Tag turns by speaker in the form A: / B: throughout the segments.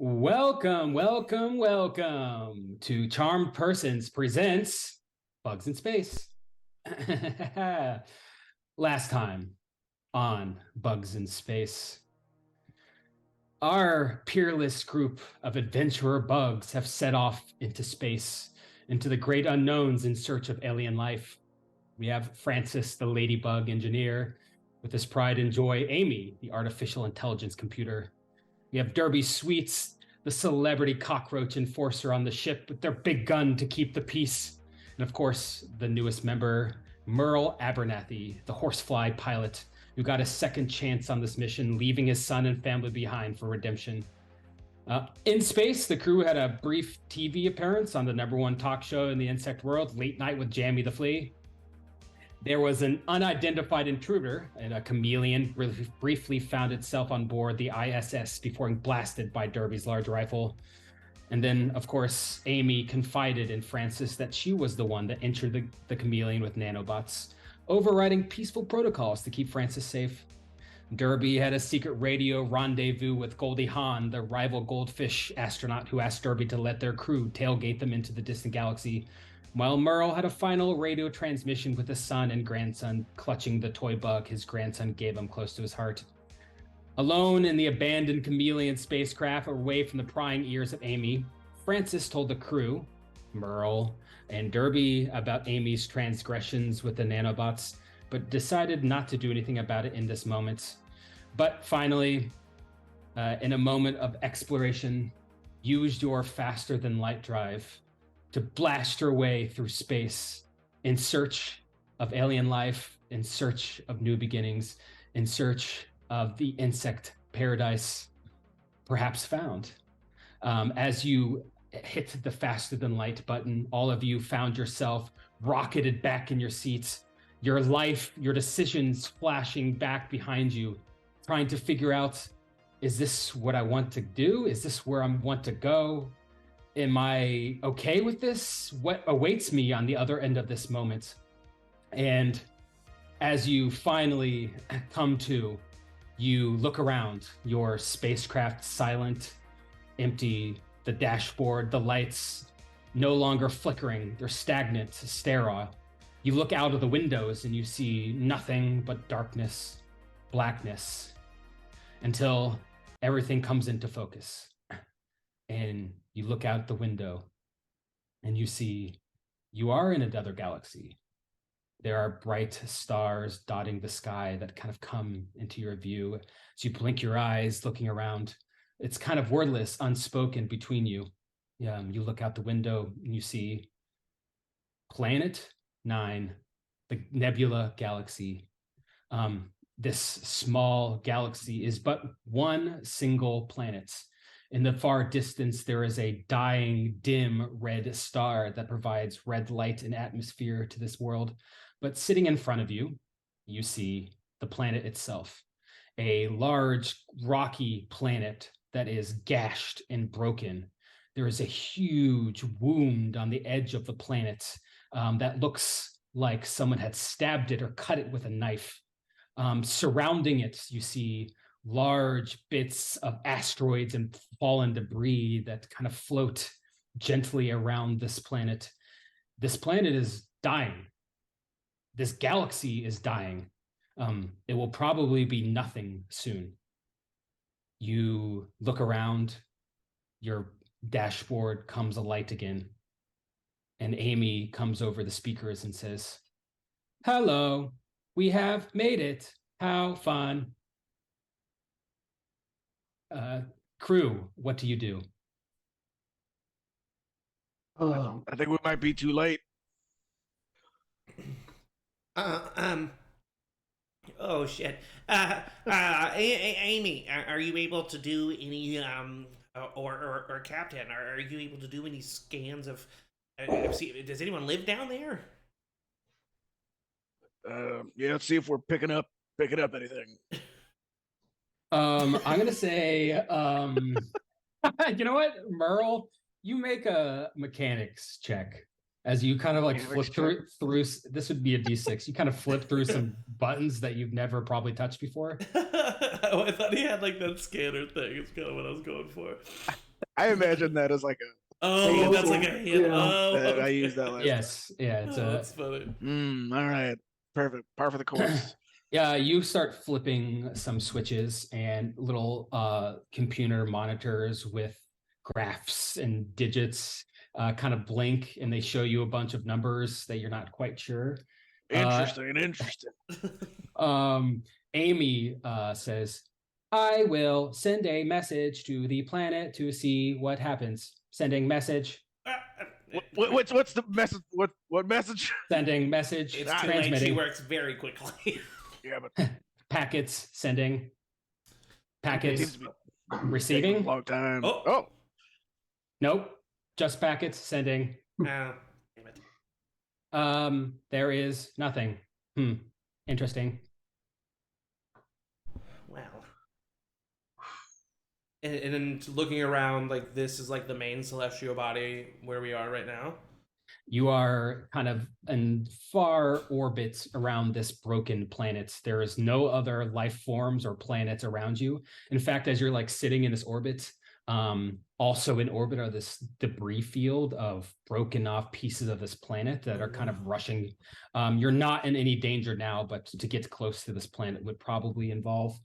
A: Welcome, welcome, welcome to Charmed Persons presents Bugs in Space. Last time on Bugs in Space, our peerless group of adventurer bugs have set off into space, into the great unknowns in search of alien life. We have Francis, the ladybug engineer, with his pride and joy, Amy, the artificial intelligence computer. We have Derby Sweets, the celebrity cockroach enforcer on the ship with their big gun to keep the peace. And of course, the newest member, Merle Abernathy, the horsefly pilot, who got a second chance on this mission, leaving his son and family behind for redemption. In space, the crew had a brief TV appearance on the #1 talk show in the insect world, Late Night with Jamie the Flea. There was an unidentified intruder, and a chameleon briefly found itself on board the ISS before being blasted by Derby's large rifle. And then, of course, Amy confided in Francis that she was the one that entered the chameleon with nanobots, overriding peaceful protocols to keep Francis safe. Derby had a secret radio rendezvous with Goldie Hawn, the rival goldfish astronaut who asked Derby to let their crew tailgate them into the distant galaxy, while Merle had a final radio transmission with his son and grandson clutching the toy bug his grandson gave him close to his heart. Alone in the abandoned chameleon spacecraft, away from the prying ears of Amy, Francis told the crew, Merle, and Derby about Amy's transgressions with the nanobots, but decided not to do anything about it in this moment. But finally, in a moment of exploration, used your faster-than-light drive to blast your way through space in search of alien life, in search of new beginnings, in search of the insect paradise perhaps found. As you hit the faster than light button, all of you found yourself rocketed back in your seats, your life, your decisions flashing back behind you, trying to figure out, is this what I want to do? Is this where I want to go? Am I okay with this? What awaits me on the other end of this moment? And as you finally come to, you look around, your spacecraft silent, empty, the dashboard, the lights no longer flickering, they're stagnant, sterile. You look out of the windows and you see nothing but darkness, blackness, until everything comes into focus. And you look out the window and you see you are in another galaxy. There are bright stars dotting the sky that kind of come into your view. As you blink your eyes, looking around, it's kind of wordless, unspoken between you. You look out the window and you see Planet 9, the Nebula Galaxy. This small galaxy is but one single planet. In the far distance, there is a dying, dim red star that provides red light and atmosphere to this world. But sitting in front of you, you see the planet itself, a large, rocky planet that is gashed and broken. There is a huge wound on the edge of the planet that looks like someone had stabbed it or cut it with a knife. Surrounding it, you see large bits of asteroids and fallen debris that kind of float gently around this planet. This planet is dying. This galaxy is dying. It will probably be nothing soon. You look around, your dashboard comes alight again, and Amy comes over the speakers and says, "Hello, we have made it. How fun." Crew, what do you do?
B: I think we might be too late.
C: Uh, um. Oh shit. Amy, are you able to do any or Captain, are you able to do any scans of? Does anyone live down there?
B: Yeah, let's see if we're picking up anything.
A: I'm gonna say, you know what, Merle, you make a mechanics check as you kind of like flip through. This would be a D6. You kind of flip through some buttons that you've never probably touched before.
C: Oh, I thought he had like that scanner thing. It's kind of what I was going for.
B: I imagine that as like a.
C: Oh, that's like a hint.
D: Yeah.
C: Oh,
B: that I
C: okay.
B: used that last
A: Yes, yeah, it's
C: Oh,
A: a
C: that's funny.
B: All right. Perfect. Par for the course.
A: yeah. You start flipping some switches and little computer monitors with graphs and digits kind of blink, and they show you a bunch of numbers that you're not quite sure.
B: Interesting.
A: Amy says, I will send a message to the planet to see what happens. Sending message.
B: What's the message? What message?
A: Sending message.
C: It's too late. She
A: Transmitting.
C: works very quickly.
B: Yeah, but
A: Packets. Sending.
B: it
A: Packets.
B: seems to be taking a
A: Receiving.
B: long time.
C: Oh.
A: Nope. Just packets. Sending.
C: Damn it.
A: There is nothing. Interesting.
C: Wow. And then looking around, like this is like the main celestial body where we are right now.
A: You are kind of in far orbits around this broken planet. There is no other life forms or planets around you. In fact, as you're like sitting in this orbit, also in orbit are this debris field of broken off pieces of this planet that are kind of rushing. You're not in any danger now, but to get close to this planet would probably involve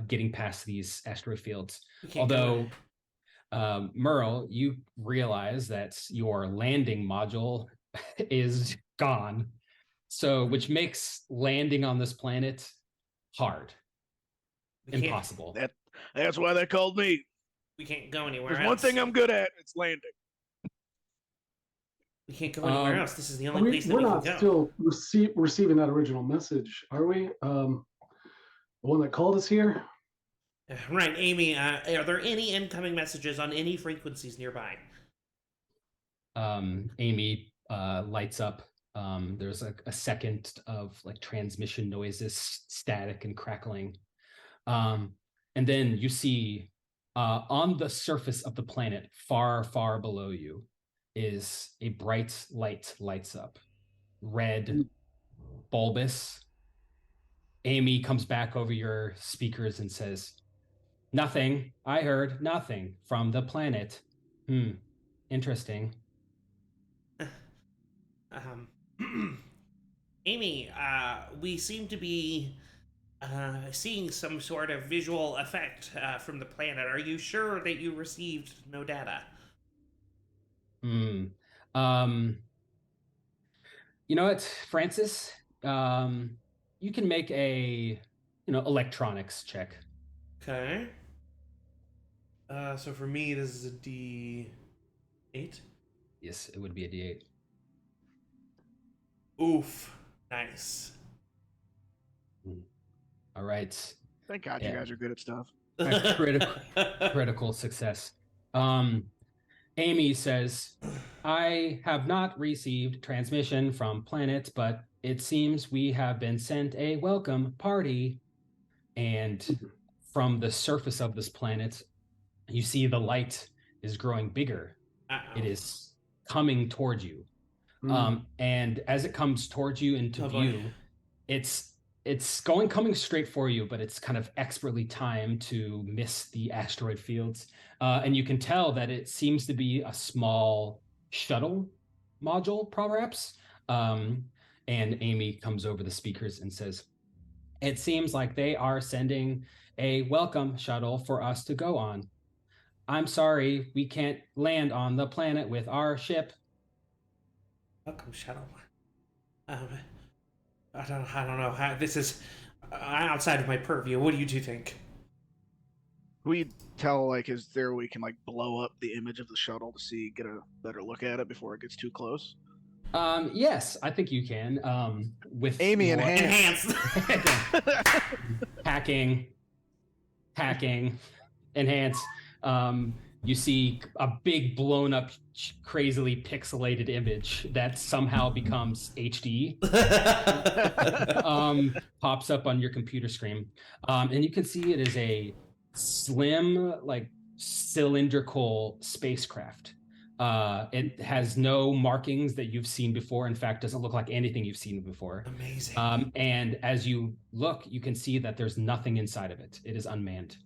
A: getting past these asteroid fields. Although, Merle, you realize that your landing module is gone, so which makes landing on this planet hard, impossible.
B: That's why they called me.
C: We can't go anywhere
B: There's
C: else.
B: one thing I'm good at. It's landing.
C: We can't go anywhere else. This is the only place that
D: We're
C: we
D: not
C: can go.
D: still receiving that original message, are we? The one that called us here?
C: Right, Amy, are there any incoming messages on any frequencies nearby?
A: Amy lights up. There's a second of like transmission noises, static and crackling. And then you see on the surface of the planet, far, far below you, is a bright light lights up. Red, bulbous. Amy comes back over your speakers and says, nothing. I heard nothing from the planet. Interesting.
C: Amy, we seem to be seeing some sort of visual effect from the planet. Are you sure that you received no data?
A: You know what, Francis? You can make a electronics check.
C: Okay. So for me, this is a D8.
A: Yes, it would be a D8.
C: Oof. Nice.
A: All right.
B: Thank God you guys are good at stuff.
A: Critical success. Amy says, I have not received transmission from planet, but it seems we have been sent a welcome party. And from the surface of this planet, you see the light is growing bigger. It is coming toward you. And as it comes towards you into view, it's coming straight for you, but it's kind of expertly timed to miss the asteroid fields. And you can tell that it seems to be a small shuttle module, perhaps. And Amy comes over the speakers and says, it seems like they are sending a welcome shuttle for us to go on. I'm sorry, we can't land on the planet with our ship.
C: Welcome shuttle. I don't know. This is outside of my purview. What do you two think?
B: We tell like, is there we can like blow up the image of the shuttle to get a better look at it before it gets too close?
A: Yes, I think you can. With
B: Amy enhance.
A: Hacking, enhance. You see a big blown up, crazily pixelated image that somehow becomes HD. Pops up on your computer screen. And you can see it is a slim, like cylindrical spacecraft. It has no markings that you've seen before. In fact, doesn't look like anything you've seen before.
C: Amazing.
A: And as you look, you can see that there's nothing inside of it. It is unmanned.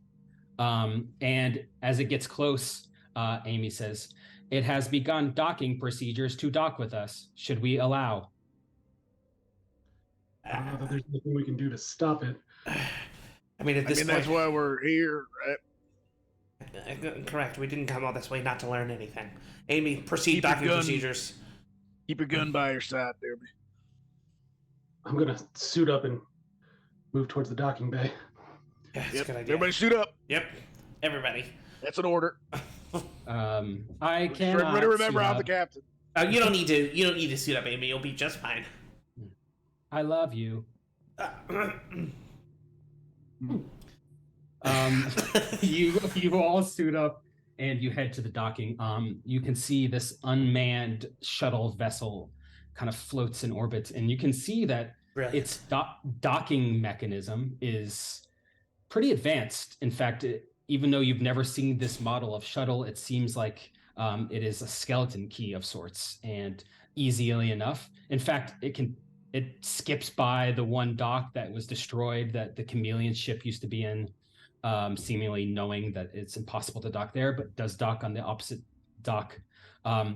A: And as it gets close, Amy says, "It has begun docking procedures to dock with us. Should we allow?"
D: I don't know that there's anything we can do to stop it.
C: I mean, at this point,
B: that's why we're here, right?
C: Correct. We didn't come all this way not to learn anything. Amy, proceed
B: Keep your
C: docking
B: gun.
C: procedures.
B: Keep your gun by your side, Derby.
D: I'm gonna suit up and move towards the docking bay.
C: Yeah, that's
B: Yep.
C: a good idea.
B: Everybody shoot up.
C: Yep. Everybody.
B: That's an order.
A: I cannot.
B: Everybody remember
A: suit
B: I'm the
A: up.
B: captain.
C: You don't need to. You don't need to suit up, Amy. You'll be just fine.
A: I love you. You all suit up and you head to the docking. You can see this unmanned shuttle vessel kind of floats in orbit, and you can see that
C: Brilliant.
A: its docking mechanism is pretty advanced. In fact, even though you've never seen this model of shuttle, it seems like it is a skeleton key of sorts, and easily enough. In fact, it skips by the one dock that was destroyed that the chameleon ship used to be in, seemingly knowing that it's impossible to dock there, but does dock on the opposite dock.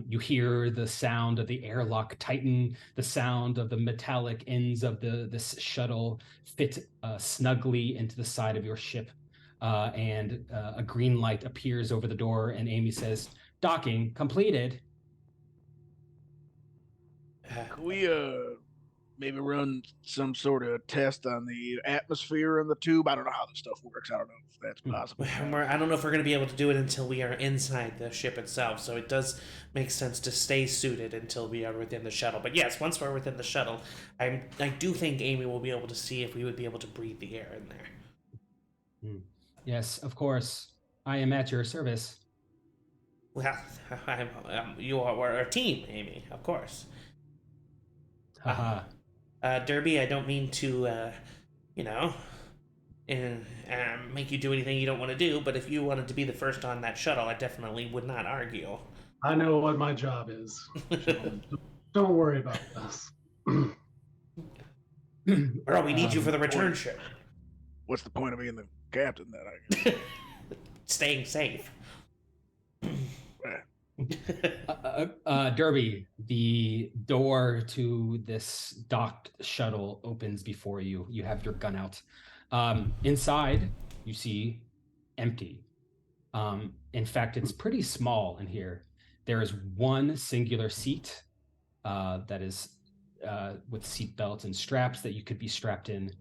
A: You hear the sound of the airlock tighten, the sound of the metallic ends of this shuttle fit snugly into the side of your ship, and a green light appears over the door, and Amy says, "Docking completed."
B: Can we maybe run some sort of test on the atmosphere in the tube? I don't know how this stuff works. I don't know if that's possible.
C: I don't know if we're going to be able to do it until we are inside the ship itself, so it does make sense to stay suited until we are within the shuttle. But yes, once we're within the shuttle, I do think Amy will be able to see if we would be able to breathe the air in there.
A: Yes, of course. I am at your service.
C: Well, you are a team, Amy, of course.
A: Haha.
C: Derby, I don't mean to, make you do anything you don't want to do, but if you wanted to be the first on that shuttle, I definitely would not argue.
D: I know what my job is. Don't worry about this.
C: Earl, we need you for the return ship.
B: What's the point of being the captain then, I guess?
C: Staying safe.
A: Derby, the door to this docked shuttle opens before you. You have your gun out. Inside, you see empty. In fact, it's pretty small in here. There is one singular seat that is with seat belts and straps that you could be strapped in.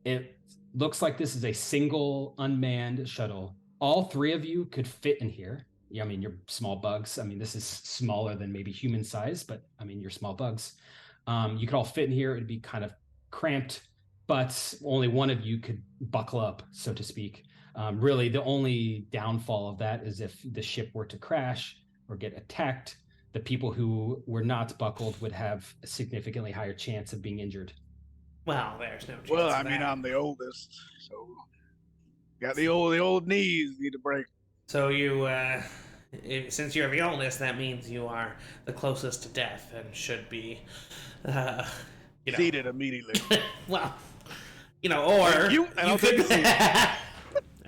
A: It looks like this is a single unmanned shuttle. All three of you could fit in here. Yeah, I mean, you're small bugs. I mean, this is smaller than maybe human size, but I mean, you're small bugs. You could all fit in here. It'd be kind of cramped, but only one of you could buckle up, so to speak. Really, the only downfall of that is if the ship were to crash or get attacked, the people who were not buckled would have a significantly higher chance of being injured.
C: Well, there's no chance.
B: Well,
C: of
B: I mean,
C: that.
B: I'm the oldest, so got the old knees need to break.
C: So you, since you're the oldest, that means you are the closest to death and should be,
B: Seated immediately.
C: well, or
B: you, and I'll take
C: could.
B: a seat.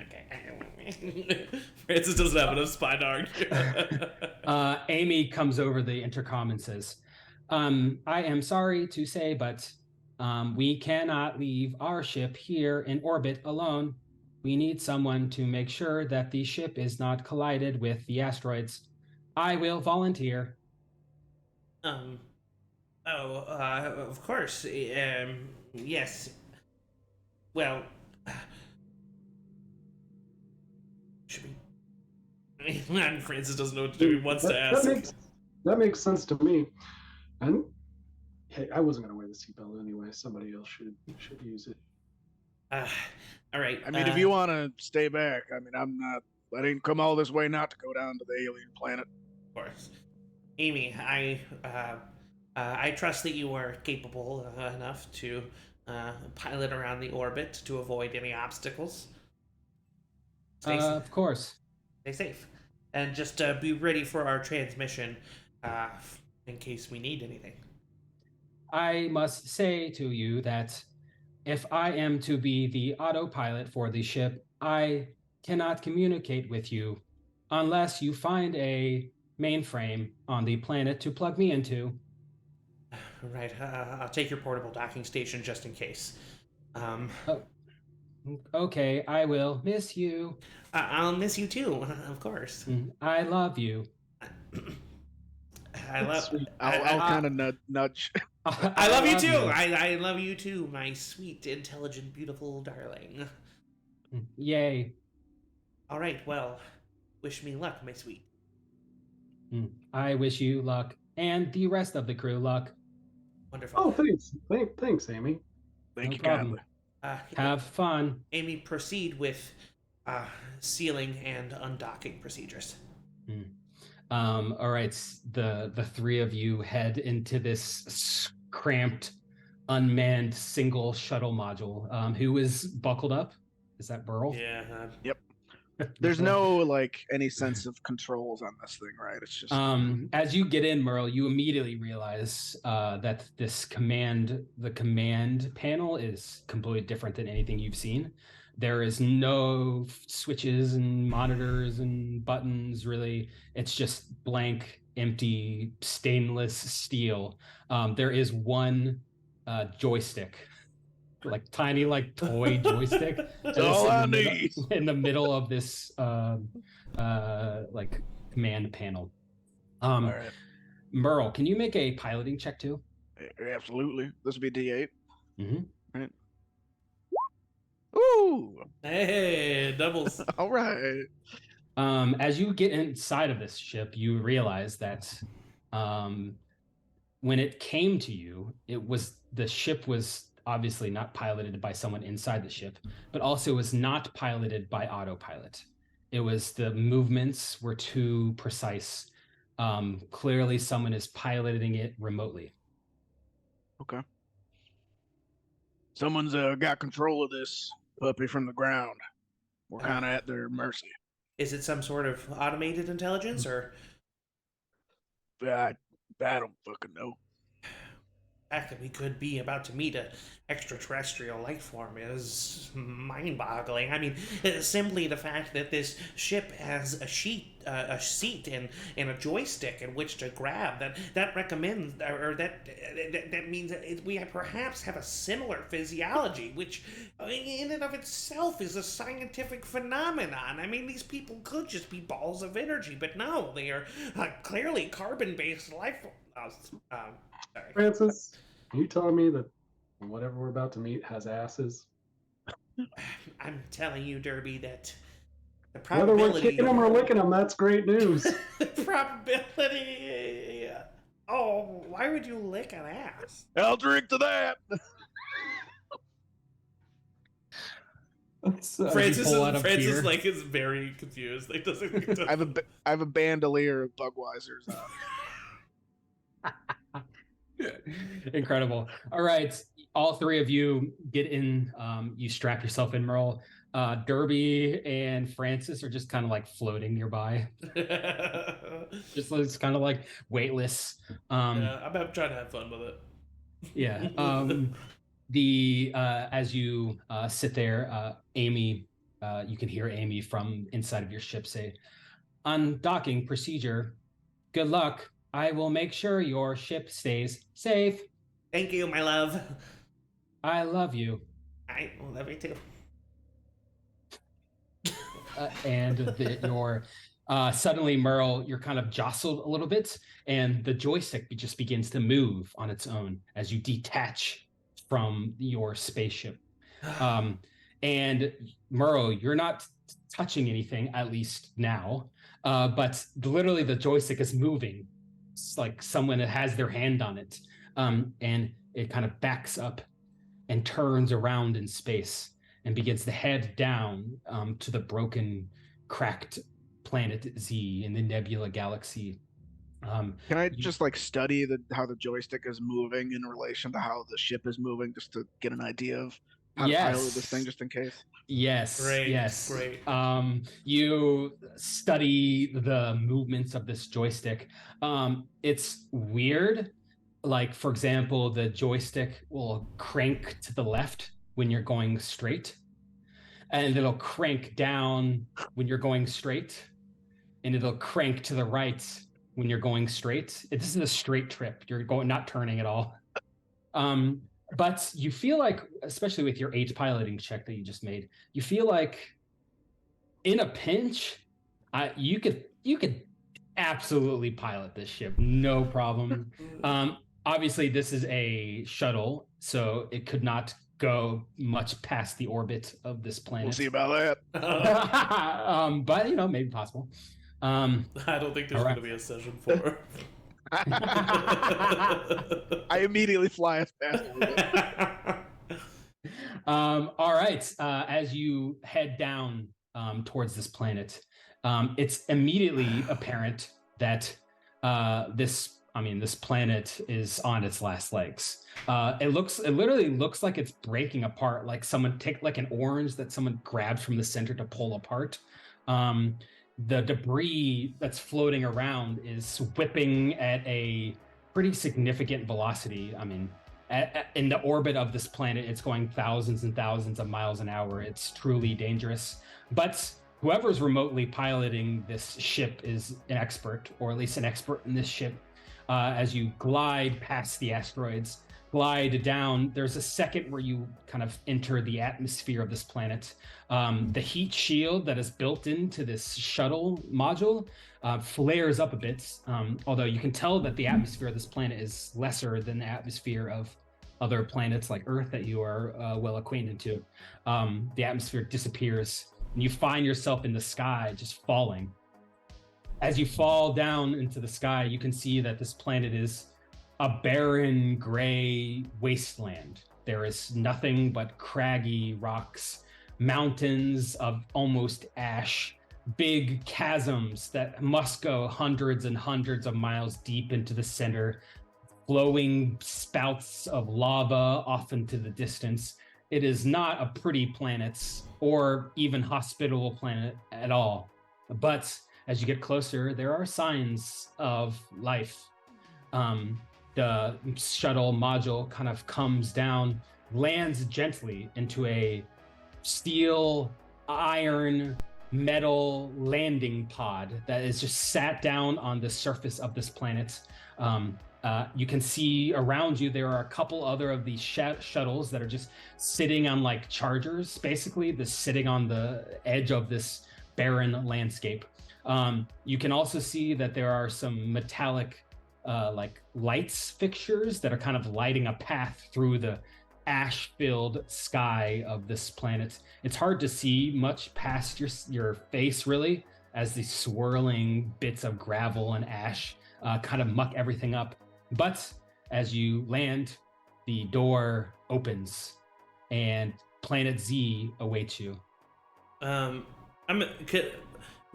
C: Okay. Francis doesn't have enough spine to argue.
A: Amy comes over the intercom and says, I am sorry to say, but we cannot leave our ship here in orbit alone. We need someone to make sure that the ship is not collided with the asteroids. I will volunteer.
C: Of course. Yes. Well, should we? Francis doesn't know what to do. He wants to ask.
D: That makes sense to me. And hey, I wasn't gonna wear the seatbelt anyway. Somebody else should use it.
C: All right.
B: I mean, if you want to stay back, I mean, I'm not. I didn't come all this way not to go down to the alien planet.
C: Of course, Amy, I trust that you are capable enough to pilot around the orbit to avoid any obstacles. Stay safe.
A: Of course.
C: Stay safe, and just be ready for our transmission in case we need anything.
A: I must say to you that if I am to be the autopilot for the ship, I cannot communicate with you unless you find a mainframe on the planet to plug me into.
C: Right. I'll take your portable docking station just in case.
A: Oh, okay, I will miss you.
C: I'll miss you too, of course.
A: I love you.
C: I love.
D: Sweet.
B: I'll kind of nudge.
C: I love you too. I love you too, my sweet, intelligent, beautiful darling.
A: Yay.
C: All right. Well, wish me luck, my sweet.
A: I wish you luck, and the rest of the crew luck.
C: Wonderful.
D: Oh, thanks. Thanks, Amy.
B: Thank
A: No
B: you
A: problem.
B: kindly.
A: Have fun.
C: Amy, proceed with sealing and undocking procedures.
A: All right, the three of you head into this cramped, unmanned single shuttle module. Who is buckled up? Is that Burl?
C: Yeah.
B: Yep. There's no like any sense of controls on this thing, right? It's just
A: As you get in, Merle, you immediately realize that the command panel is completely different than anything you've seen. There is no switches and monitors and buttons, really. It's just blank, empty, stainless steel. There is one joystick, like tiny, like toy joystick.
B: all I need.
A: In the middle of this like command panel.
B: All right.
A: Merle, can you make a piloting check too?
B: Absolutely. This would be D8.
A: Mm-hmm.
B: Right. Ooh.
C: Hey, doubles.
B: All right.
A: As you get inside of this ship, you realize that when it came to you, the ship was obviously not piloted by someone inside the ship, but also was not piloted by autopilot. It was the movements were too precise. Clearly someone is piloting it remotely.
B: Okay. Someone's got control of this puppy from the ground. We're kind of at their mercy.
C: Is it some sort of automated intelligence or?
B: I don't fucking know.
C: The fact that we could be about to meet an extraterrestrial life form is mind-boggling. I mean, simply the fact that this ship has a seat and a joystick in which to grab that recommends or that means that we perhaps have a similar physiology, which in and of itself is a scientific phenomenon. I mean, these people could just be balls of energy, but no, they are clearly carbon-based life forms. Sorry.
D: Francis, are you telling me that whatever we're about to meet has asses?
C: I'm telling you, Derby, that the
D: Whether we're
C: probability.
D: kicking them or licking them, that's great news.
C: The probability. Oh, why would you lick an ass?
B: I'll drink to that.
C: Francis
A: pull out a beer.
C: is like is very confused. Like doesn't.
B: I have a bandolier of Budweisers.
A: Incredible. All right, all three of you get in. You strap yourself in, Merle. Derby and Francis are just kind of like floating nearby. Just it's kind of like weightless.
C: Yeah, I'm trying to have fun with it.
A: Yeah. As you sit there, Amy, you can hear Amy from inside of your ship say, "Undocking procedure. Good luck. I will make sure your ship stays safe.
C: Thank you, my love.
A: I love you."
C: I love you too.
A: Your suddenly, Merle, you're kind of jostled a little bit, and the joystick just begins to move on its own as you detach from your spaceship. And Merle, you're not touching anything, at least now, but literally the joystick is moving. It's like someone has their hand on it, and it kind of backs up and turns around in space and begins to head down to the broken, cracked planet Z in the Nebula Galaxy.
B: Can I just like study how the joystick is moving in relation to how the ship is moving, just to get an idea of how to pilot this thing, just in case?
A: Yes.
C: Great,
A: yes.
C: great.
A: You study the movements of this joystick. It's weird. Like, for example, the joystick will crank to the left when you're going straight, and it'll crank down when you're going straight. and it'll crank to the right when you're going straight. This is a straight trip. You're not turning at all. But you feel like, especially with your H piloting check that you just made, you feel like in a pinch, you could absolutely pilot this ship, no problem. Obviously, this is a shuttle, so it could not go much past the orbit of this planet.
B: We'll see about that.
A: But maybe possible.
C: I don't think there's
A: All
C: going to be a session 4.
B: I immediately fly us past.
A: All right. As you head down towards this planet, it's immediately apparent that this planet is on its last legs. It literally looks like it's breaking apart, like someone take like an orange that someone grabbed from the center to pull apart. The debris that's floating around is whipping at a pretty significant velocity. I mean, in the orbit of this planet, it's going thousands and thousands of miles an hour. It's truly dangerous. But whoever's remotely piloting this ship is an expert, or at least an expert in this ship. As you glide past the asteroids, glide down, there's a second where you kind of enter the atmosphere of this planet. The heat shield that is built into this shuttle module flares up a bit, although you can tell that the atmosphere of this planet is lesser than the atmosphere of other planets like Earth that you are well acquainted to. The atmosphere disappears, and you find yourself in the sky just falling. As you fall down into the sky, you can see that this planet is a barren, gray wasteland. There is nothing but craggy rocks, mountains of almost ash, big chasms that must go hundreds and hundreds of miles deep into the center, flowing spouts of lava off into the distance. It is not a pretty planet or even hospitable planet at all. But as you get closer, there are signs of life. The shuttle module kind of comes down, lands gently into a steel, iron, metal landing pod that is just sat down on the surface of this planet. You can see around you, there are a couple other of these shuttles that are just sitting on like chargers, basically, just sitting on the edge of this barren landscape. You can also see that there are some metallic like lights fixtures that are kind of lighting a path through the ash-filled sky of this planet. It's hard to see much past your face, really, as these swirling bits of gravel and ash kind of muck everything up. But as you land, the door opens and Planet Z awaits you.
C: Would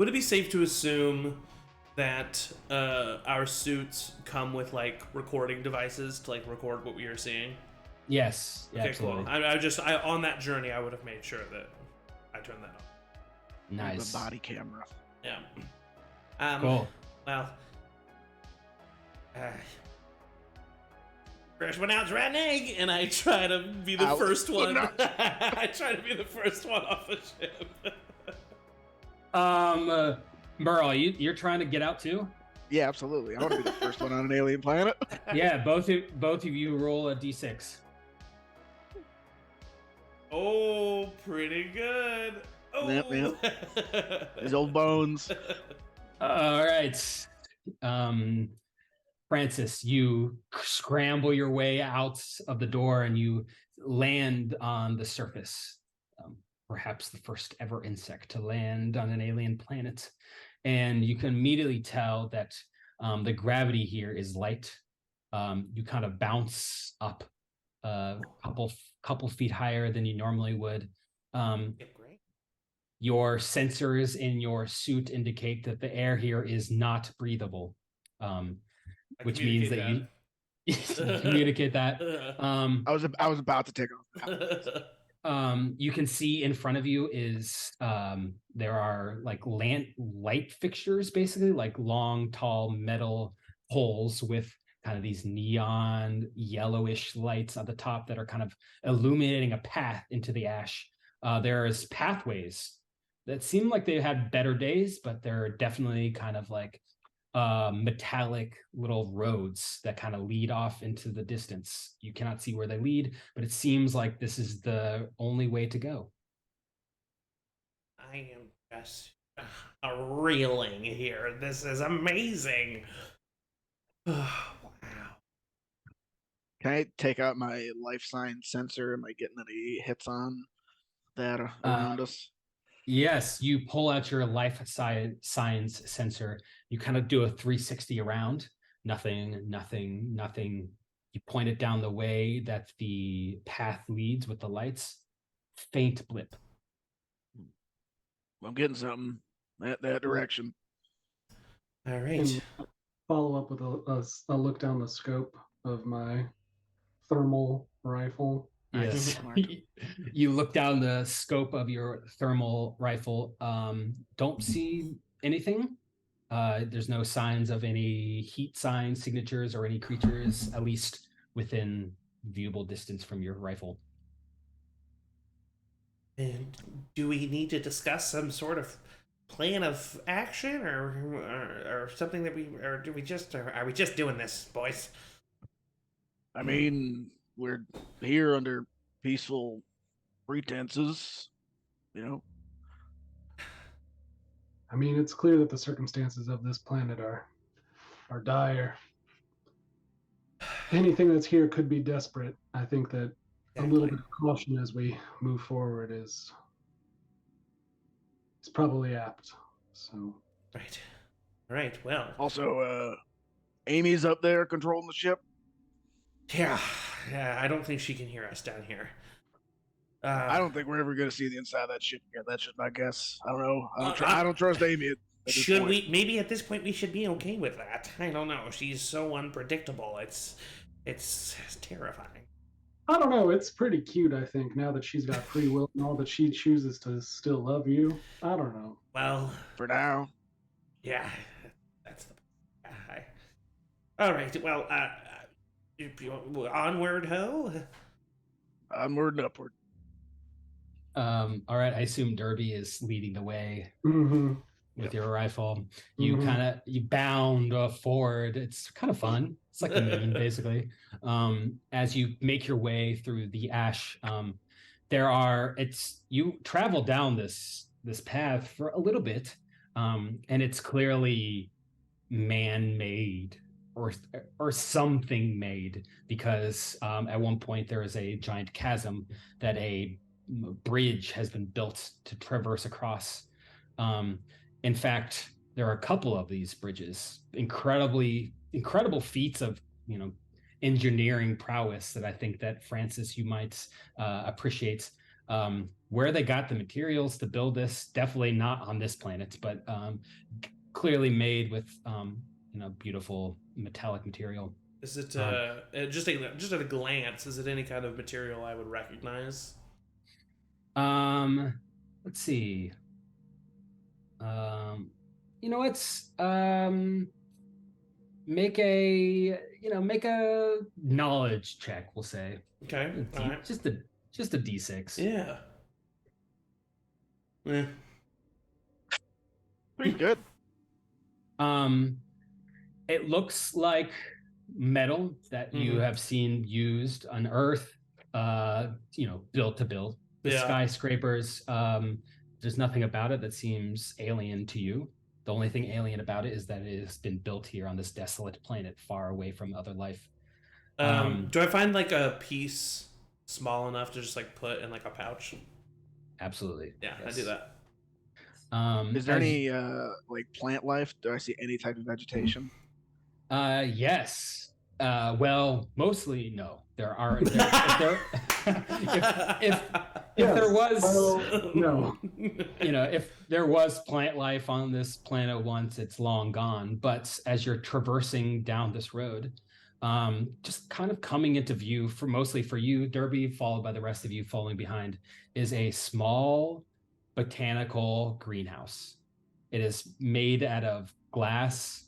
C: it be safe to assume that our suits come with like recording devices to like record what we are seeing?
A: Yes. Yeah,
C: okay,
A: absolutely.
C: cool. I on that journey, I would have made sure that I turned that on.
A: Nice.
B: The body camera.
C: Yeah.
A: Cool.
C: Well, fresh one out's rotten egg, and I try to be the first one. I try to be the first one off the ship.
A: Merle, you're trying to get out too?
B: Yeah, absolutely. I want to be the first one on an alien planet.
A: Yeah, both of you roll a d6.
C: Oh, pretty good. Oh.
B: Yep. His old bones.
A: All right. Francis, you scramble your way out of the door and you land on the surface. Perhaps the first ever insect to land on an alien planet. And you can immediately tell that the gravity here is light. You kind of bounce up a couple feet higher than you normally would.
C: Great.
A: Your sensors in your suit indicate that the air here is not breathable, which means that you communicate that.
B: I was about to take off.
A: You can see in front of you is there are like light fixtures, basically like long, tall metal poles with kind of these neon yellowish lights at the top that are kind of illuminating a path into the ash. There's pathways that seem like they had better days, but they're definitely kind of like metallic little roads that kind of lead off into the distance. You cannot see where they lead, but it seems like this is the only way to go.
C: I am just reeling here. This is amazing. Wow.
B: Can I take out my life sign sensor? Am I getting any hits on that around us?
A: Yes, you pull out your life signs sensor. You kind of do a 360 around. Nothing, nothing, nothing. You point it down the way that the path leads with the lights. Faint blip.
B: I'm getting something that direction.
C: All right.
D: And follow up with a look down the scope of my thermal rifle.
A: Yes.
B: Smart.
A: You look down the scope of your thermal rifle. Don't see anything. There's no signs of any heat sign signatures or any creatures, at least within viewable distance from your rifle.
C: And do we need to discuss some sort of plan of action, or something that or do we just, or are we just doing this, boys?
B: I mean, we're here under peaceful pretenses, you know.
D: I mean, it's clear that the circumstances of this planet are dire. Anything that's here could be desperate. I think that a little bit of caution as we move forward is probably apt. So
C: Right. Right. Well.
B: Also, Amy's up there controlling the ship.
C: Yeah. Yeah. I don't think she can hear us down here.
B: I don't think we're ever going to see the inside of that ship again. That's just my guess. I don't know. I don't trust Amy. At this
C: should
B: point.
C: we? Maybe at this point we should be okay with that. I don't know. She's so unpredictable. It's terrifying.
D: I don't know. It's pretty cute, I think, now that she's got free will and all, that she chooses to still love you. I don't know.
C: Well,
B: For now.
C: yeah, that's the. All right. Well, onward, ho.
B: Onward and upward.
A: All right, I assume Derby is leading the way with your rifle. You you bound forward. It's kind of fun. It's like a meme, basically. As you make your way through the ash, you travel down this path for a little bit, and it's clearly man-made or something made, because at one point there is a giant chasm that a bridge has been built to traverse across. In fact, there are a couple of these bridges, incredible feats of engineering prowess that I think that Francis, you might appreciate. Where they got the materials to build this, definitely not on this planet, but clearly made with beautiful metallic material.
C: Is it just at a glance? Is it any kind of material I would recognize?
A: Let's see. It's make a knowledge check, we'll say.
C: Okay. Right.
A: Just a D6.
C: Yeah. Yeah.
B: Pretty good.
A: It looks like metal that you have seen used on Earth, built to build. The skyscrapers, there's nothing about it that seems alien to you. The only thing alien about it is that it has been built here on this desolate planet, far away from other life.
C: Do I find like a piece small enough to just like put in like a pouch?
A: Absolutely.
C: Yeah,
A: yes.
C: I do that.
B: Is there any like plant life? Do I see any type of vegetation?
A: Yes. Well, mostly no. There are. If there was,
D: no.
A: If there was plant life on this planet once, it's long gone. But as you're traversing down this road, just kind of coming into view, mostly for you, Derby, followed by the rest of you following behind, is a small botanical greenhouse. It is made out of glass.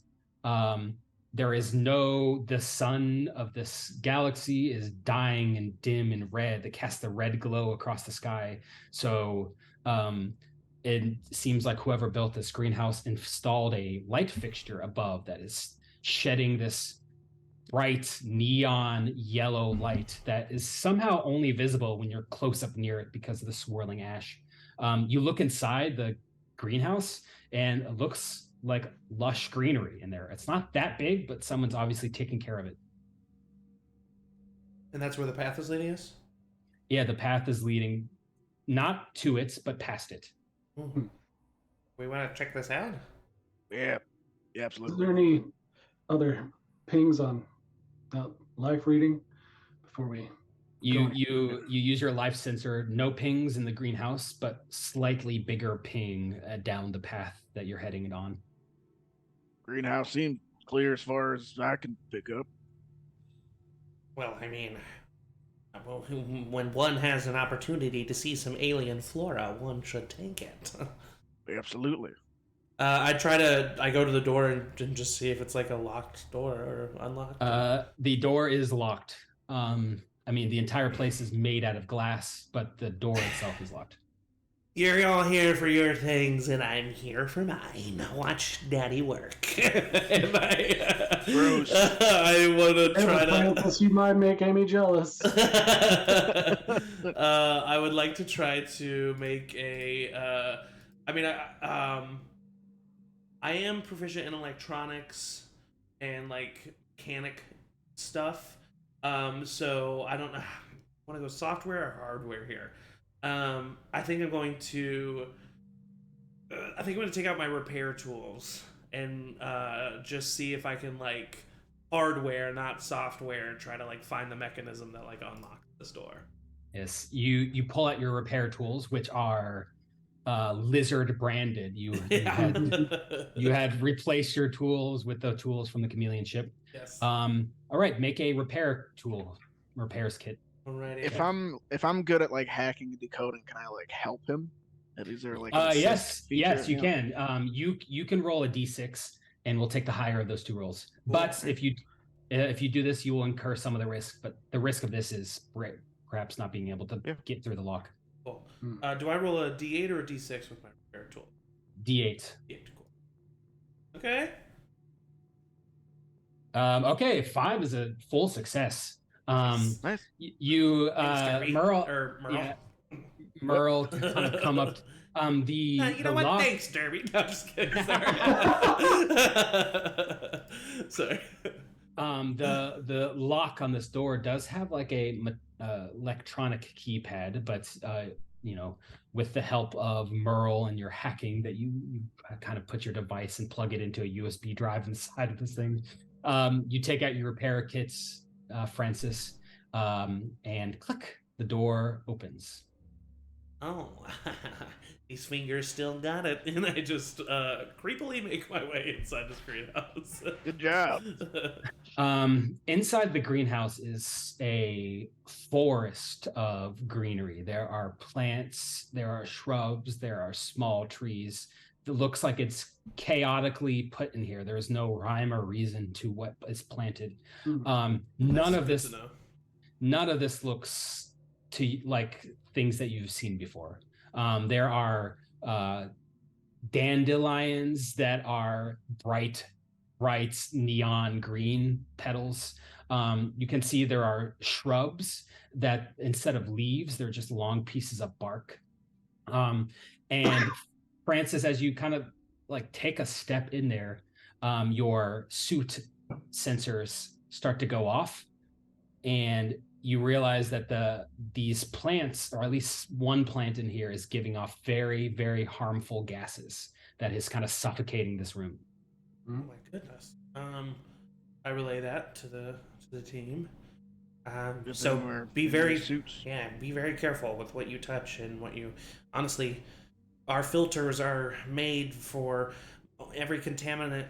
A: There is the sun of this galaxy is dying and dim and red that casts the red glow across the sky. So it seems like whoever built this greenhouse installed a light fixture above that is shedding this bright neon yellow light that is somehow only visible when you're close up near it because of the swirling ash. You look inside the greenhouse and it looks like lush greenery in there. It's not that big, but someone's obviously taking care of it.
C: And that's where the path is leading us?
A: Yeah, the path is leading not to it, but past it.
C: Mm-hmm. We want to check this out?
B: Yeah,
D: Is
B: absolutely.
D: there any other pings on life reading before we
A: You use your life sensor. No pings in the greenhouse, but slightly bigger ping down the path that you're heading on.
B: Greenhouse seemed clear as far as I can pick up.
C: Well, I mean, when one has an opportunity to see some alien flora, one should take it.
B: Absolutely.
C: I go to the door and just see if it's like a locked door or unlocked.
A: The door is locked. I mean, the entire place is made out of glass, but the door itself is locked.
C: You're all here for your things, and I'm here for mine. Watch Daddy work. And
B: Gross.
C: I want to try to.
D: You might make Amy jealous.
C: I would like to try to make a. I am proficient in electronics and like mechanic stuff. So I don't know. Want to go software or hardware here? I think I'm going to take out my repair tools and just see if I can like hardware, not software, and try to like find the mechanism that like unlocks this door.
A: Yes, you pull out your repair tools, which are lizard branded. You had replaced your tools with the tools from the chameleon ship.
C: Yes.
A: All right, make a repairs kit.
C: Alrighty.
B: If I'm good at like hacking and decoding, can I like help him? Is there like
A: yes, you can. You can roll a d6 and we'll take the higher of those two rolls. But if you do this, you will incur some of the risk. But the risk of this is perhaps not being able to get through the lock.
C: Cool. Do I roll a d8 or a d6 with my repair tool?
A: D8.
C: D8, cool. Okay.
A: Okay, 5 is a full success.
B: Nice.
A: Merle kind of come up.
C: You know what?
A: Lock...
C: Thanks, Derby. No, I'm just kidding. Sorry.
A: The lock on this door does have like a electronic keypad, but with the help of Merle and your hacking, that you kind of put your device and plug it into a USB drive inside of this thing. You take out your repair kits, Francis, and click, the door opens.
C: Oh, these fingers still got it, and I just creepily make my way inside this greenhouse.
B: Good job.
A: Inside the greenhouse is a forest of greenery. There are plants, there are shrubs, there are small trees. It looks like it's chaotically put in here. There is no rhyme or reason to what is planted. None of this looks to like things that you've seen before. There are dandelions that are bright neon green petals. You can see there are shrubs that instead of leaves, they're just long pieces of bark. And Francis, as you kind of like take a step in there, your suit sensors start to go off, and you realize that these plants, or at least one plant in here, is giving off very, very harmful gases that is kind of suffocating this room.
C: Oh my goodness. I relay that to the team. So be very careful with what you touch and what you. Honestly, our filters are made for every contaminant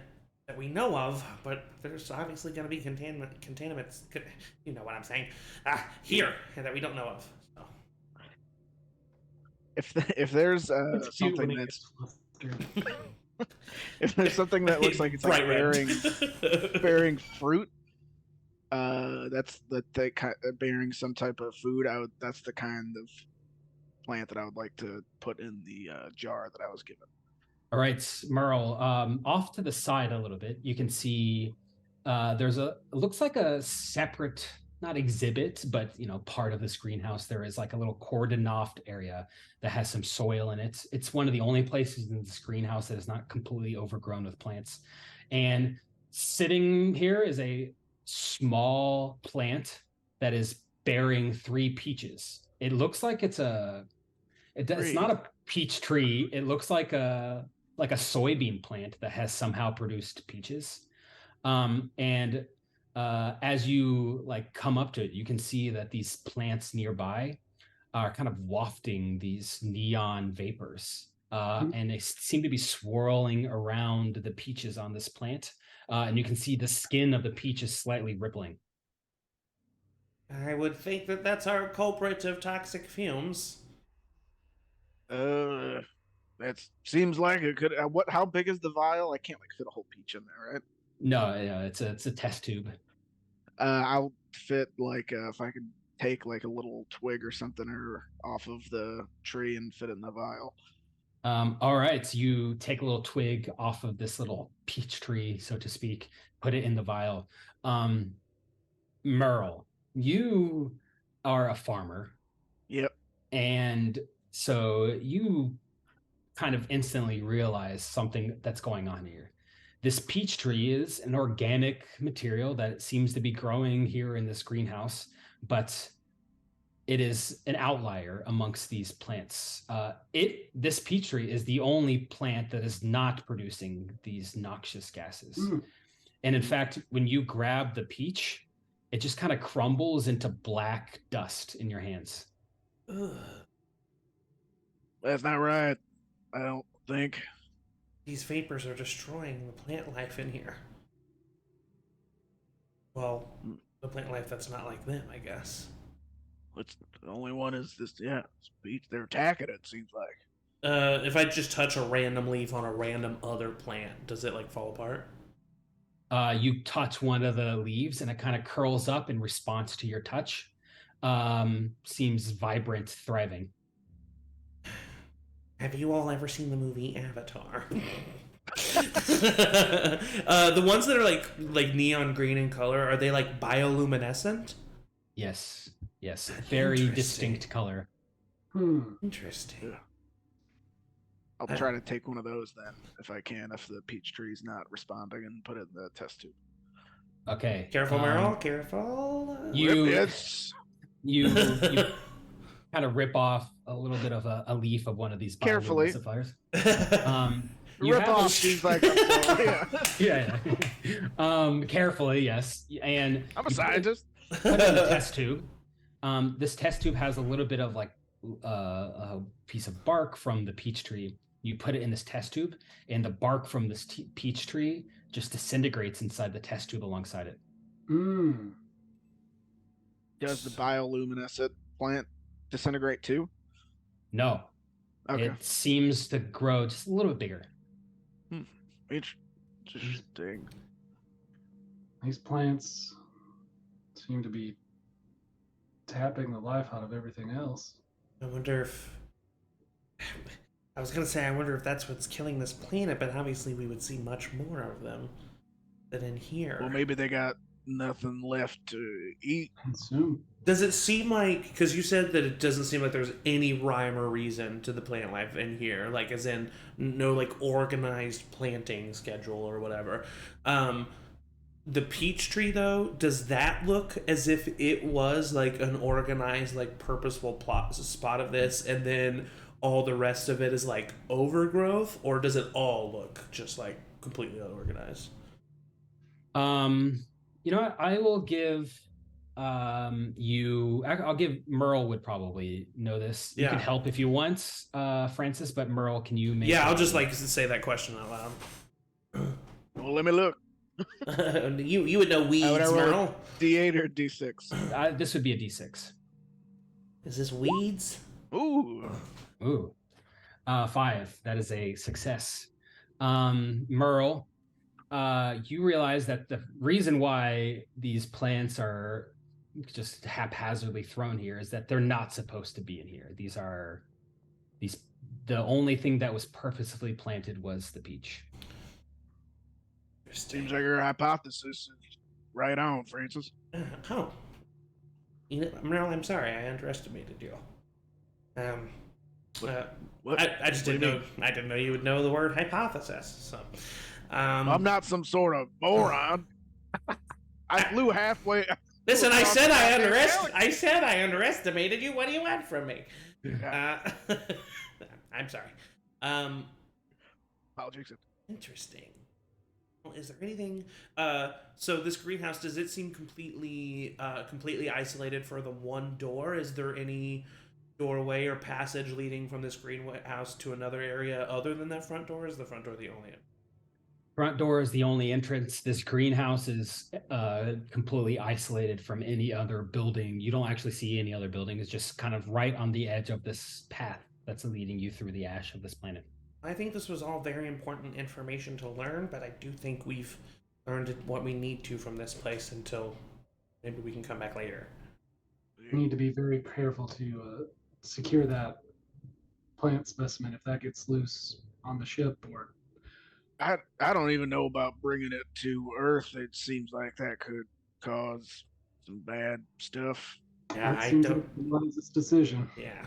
C: that we know of, but there's obviously going to be contaminants. You know what I'm saying? Here that we don't know of. So.
B: If there's something that's if there's something that looks like it's like bearing fruit, that's bearing some type of food. That's the kind of plant that I would like to put in the jar that I was given.
A: All right, Merle, off to the side a little bit, you can see there's it looks like a separate, not exhibit, but part of this greenhouse. There is like a little cordoned off area that has some soil in it. It's one of the only places in this greenhouse that is not completely overgrown with plants. And sitting here is a small plant that is bearing 3 peaches. It looks like it's not a peach tree. It looks like a soybean plant that has somehow produced peaches. And as you come up to it, you can see that these plants nearby are kind of wafting these neon vapors, and they seem to be swirling around the peaches on this plant. And you can see the skin of the peach is slightly rippling.
C: I would think that that's our culprit of toxic fumes.
B: That seems like it could. How big is the vial? I can't fit a whole peach in there, right?
A: No, it's a test tube.
B: I'll fit if I could take a little twig or something or off of the tree and fit it in the vial.
A: All right, so you take a little twig off of this little peach tree, so to speak, put it in the vial. Merle, you are a farmer.
B: Yep.
A: And so you kind of instantly realize something that's going on here. This peach tree is an organic material that seems to be growing here in this greenhouse, but it is an outlier amongst these plants. This peach tree is the only plant that is not producing these noxious gases. And in fact, when you grab the peach, it just kind of crumbles into black dust in your hands.
C: Ugh.
B: That's not right. I don't think.
C: These vapors are destroying the plant life in here. Well, the plant life that's not like them, I guess.
B: It's the only one is this. Yeah, this peach. They're attacking it. Seems like.
C: If I just touch a random leaf on a random other plant, does it fall apart?
A: You touch one of the leaves and it kind of curls up in response to your touch. Seems vibrant, thriving.
C: Have you all ever seen the movie Avatar? The ones that are like neon green in color, are they bioluminescent?
A: Yes. Very distinct color.
C: Interesting.
B: Yeah. I'll try to take one of those then, if I can, if the peach tree's not responding, and put it in the test tube.
A: Okay.
C: Careful, Merle. Careful.
A: You kind of rip off a little bit of a leaf of one of these
B: carefully.
A: Rip
B: off seems like
A: yeah. Carefully, yes. And
B: I'm a scientist.
A: Put it in the test tube. This test tube has a little bit of a piece of bark from the peach tree. You put it in this test tube, and the bark from this peach tree just disintegrates inside the test tube alongside it.
B: Does the bioluminescent plant disintegrate too?
A: No.
B: Okay.
A: It seems to grow just a little bit bigger.
B: Interesting.
D: These plants seem to be tapping the life out of everything else.
C: I wonder if... I was going to say, I wonder if that's what's killing this planet, but obviously we would see much more of them than in here.
B: Well, maybe they got nothing left to eat.
D: Consume.
C: Does it seem like... Because you said that it doesn't seem like there's any rhyme or reason to the plant life in here. As in, no, organized planting schedule or whatever. The peach tree, though, does that look as if it was an organized, purposeful spot of this, and then all the rest of it is overgrowth, or does it all look just completely unorganized?
A: You know what? I will give I'll give Merle would probably know this. You can help if you want, Francis, but Merle, can you make...
C: Yeah, I'll just say that question out loud.
B: Well, let me look.
C: you would know weeds, Merle.
B: D8 or D6?
A: This would be a D6.
C: Is this weeds?
B: Ooh.
A: 5. That is a success. Merle, you realize that the reason why these plants are just haphazardly thrown here is that they're not supposed to be in here. These are The only thing that was purposefully planted was the peach.
B: Seems like your hypothesis is right on, Francis.
C: Oh. Merrill, I'm sorry, I underestimated you.
B: What?
C: I just
B: What do
C: didn't
B: you
C: know.
B: mean?
C: I didn't know you would know the word hypothesis. So,
B: I'm not some sort of moron. I flew halfway.
C: Listen, I
B: across
C: said
B: the
C: I
B: goddamn galaxy.
C: I said I underestimated you. What do you want from me?
B: Yeah.
C: I'm sorry.
B: Apologies.
C: Interesting. Well, is there anything? So this greenhouse, does it seem completely isolated for the one door? Is there any doorway or passage leading from this greenhouse to another area other than that front door? Is the front door the only?
A: Front door is the only entrance. This greenhouse is completely isolated from any other building. You don't actually see any other building. It's just kind of right on the edge of this path that's leading you through the ash of this planet.
C: I think this was all very important information to learn, but I do think we've learned what we need to from this place until maybe we can come back later.
D: We need to be very careful to secure that plant specimen if that gets loose on the ship. Or
B: I don't even know about bringing it to Earth. It seems like that could cause some bad stuff.
C: Yeah,
D: that
C: I
D: seems
C: don't.
D: like the wisest decision.
C: Yeah,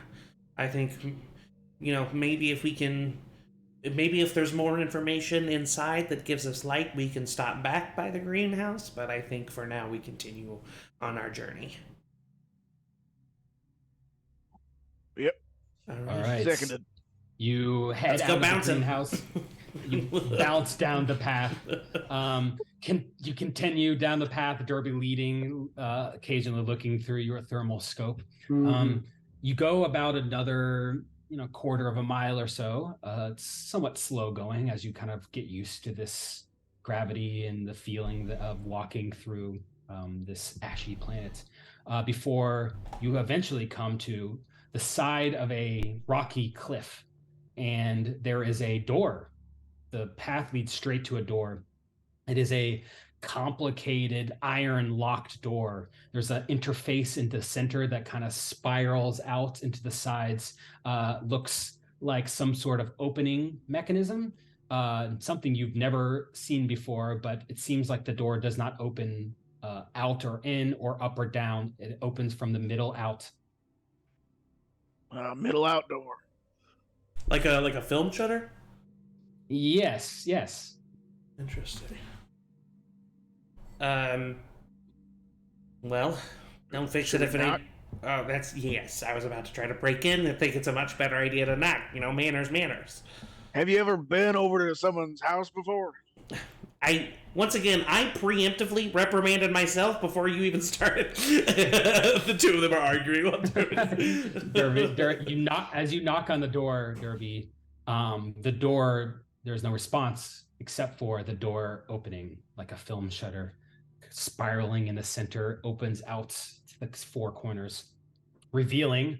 C: I think maybe if we can. Maybe if there's more information inside that gives us light, we can stop back by the greenhouse, but I think for now we continue on our journey.
B: Yep.
A: All right.
B: Seconded.
A: You head
C: Let's
A: out
C: go
A: of the
C: bouncing.
A: greenhouse. You bounce down the path. You continue down the path, Derby leading, occasionally looking through your thermal scope. You go about another quarter of a mile or so. It's somewhat slow going as you kind of get used to this gravity and the feeling of walking through this ashy planet before you eventually come to the side of a rocky cliff, and there is a door. The path leads straight to a door. It is a complicated iron locked door. There's an interface in the center that kind of spirals out into the sides. Looks like some sort of opening mechanism, something you've never seen before, but it seems like the door does not open out or in or up or down. It opens from the middle out.
B: Middle outdoor.
C: Like a film shutter?
A: Yes.
C: Interesting. Well, don't fix
B: Should
C: it if
B: we
C: it
B: knock?
C: ain't. Oh, that's yes. I was about to try to break in. I think it's a much better idea to knock. Manners.
B: Have you ever been over to someone's house before?
C: Once again, I preemptively reprimanded myself before you even started. The two of them are arguing.
A: Derby, as you knock on the door, Derby, the door, there's no response except for the door opening like a film shutter, spiraling in the center, opens out to the four corners, revealing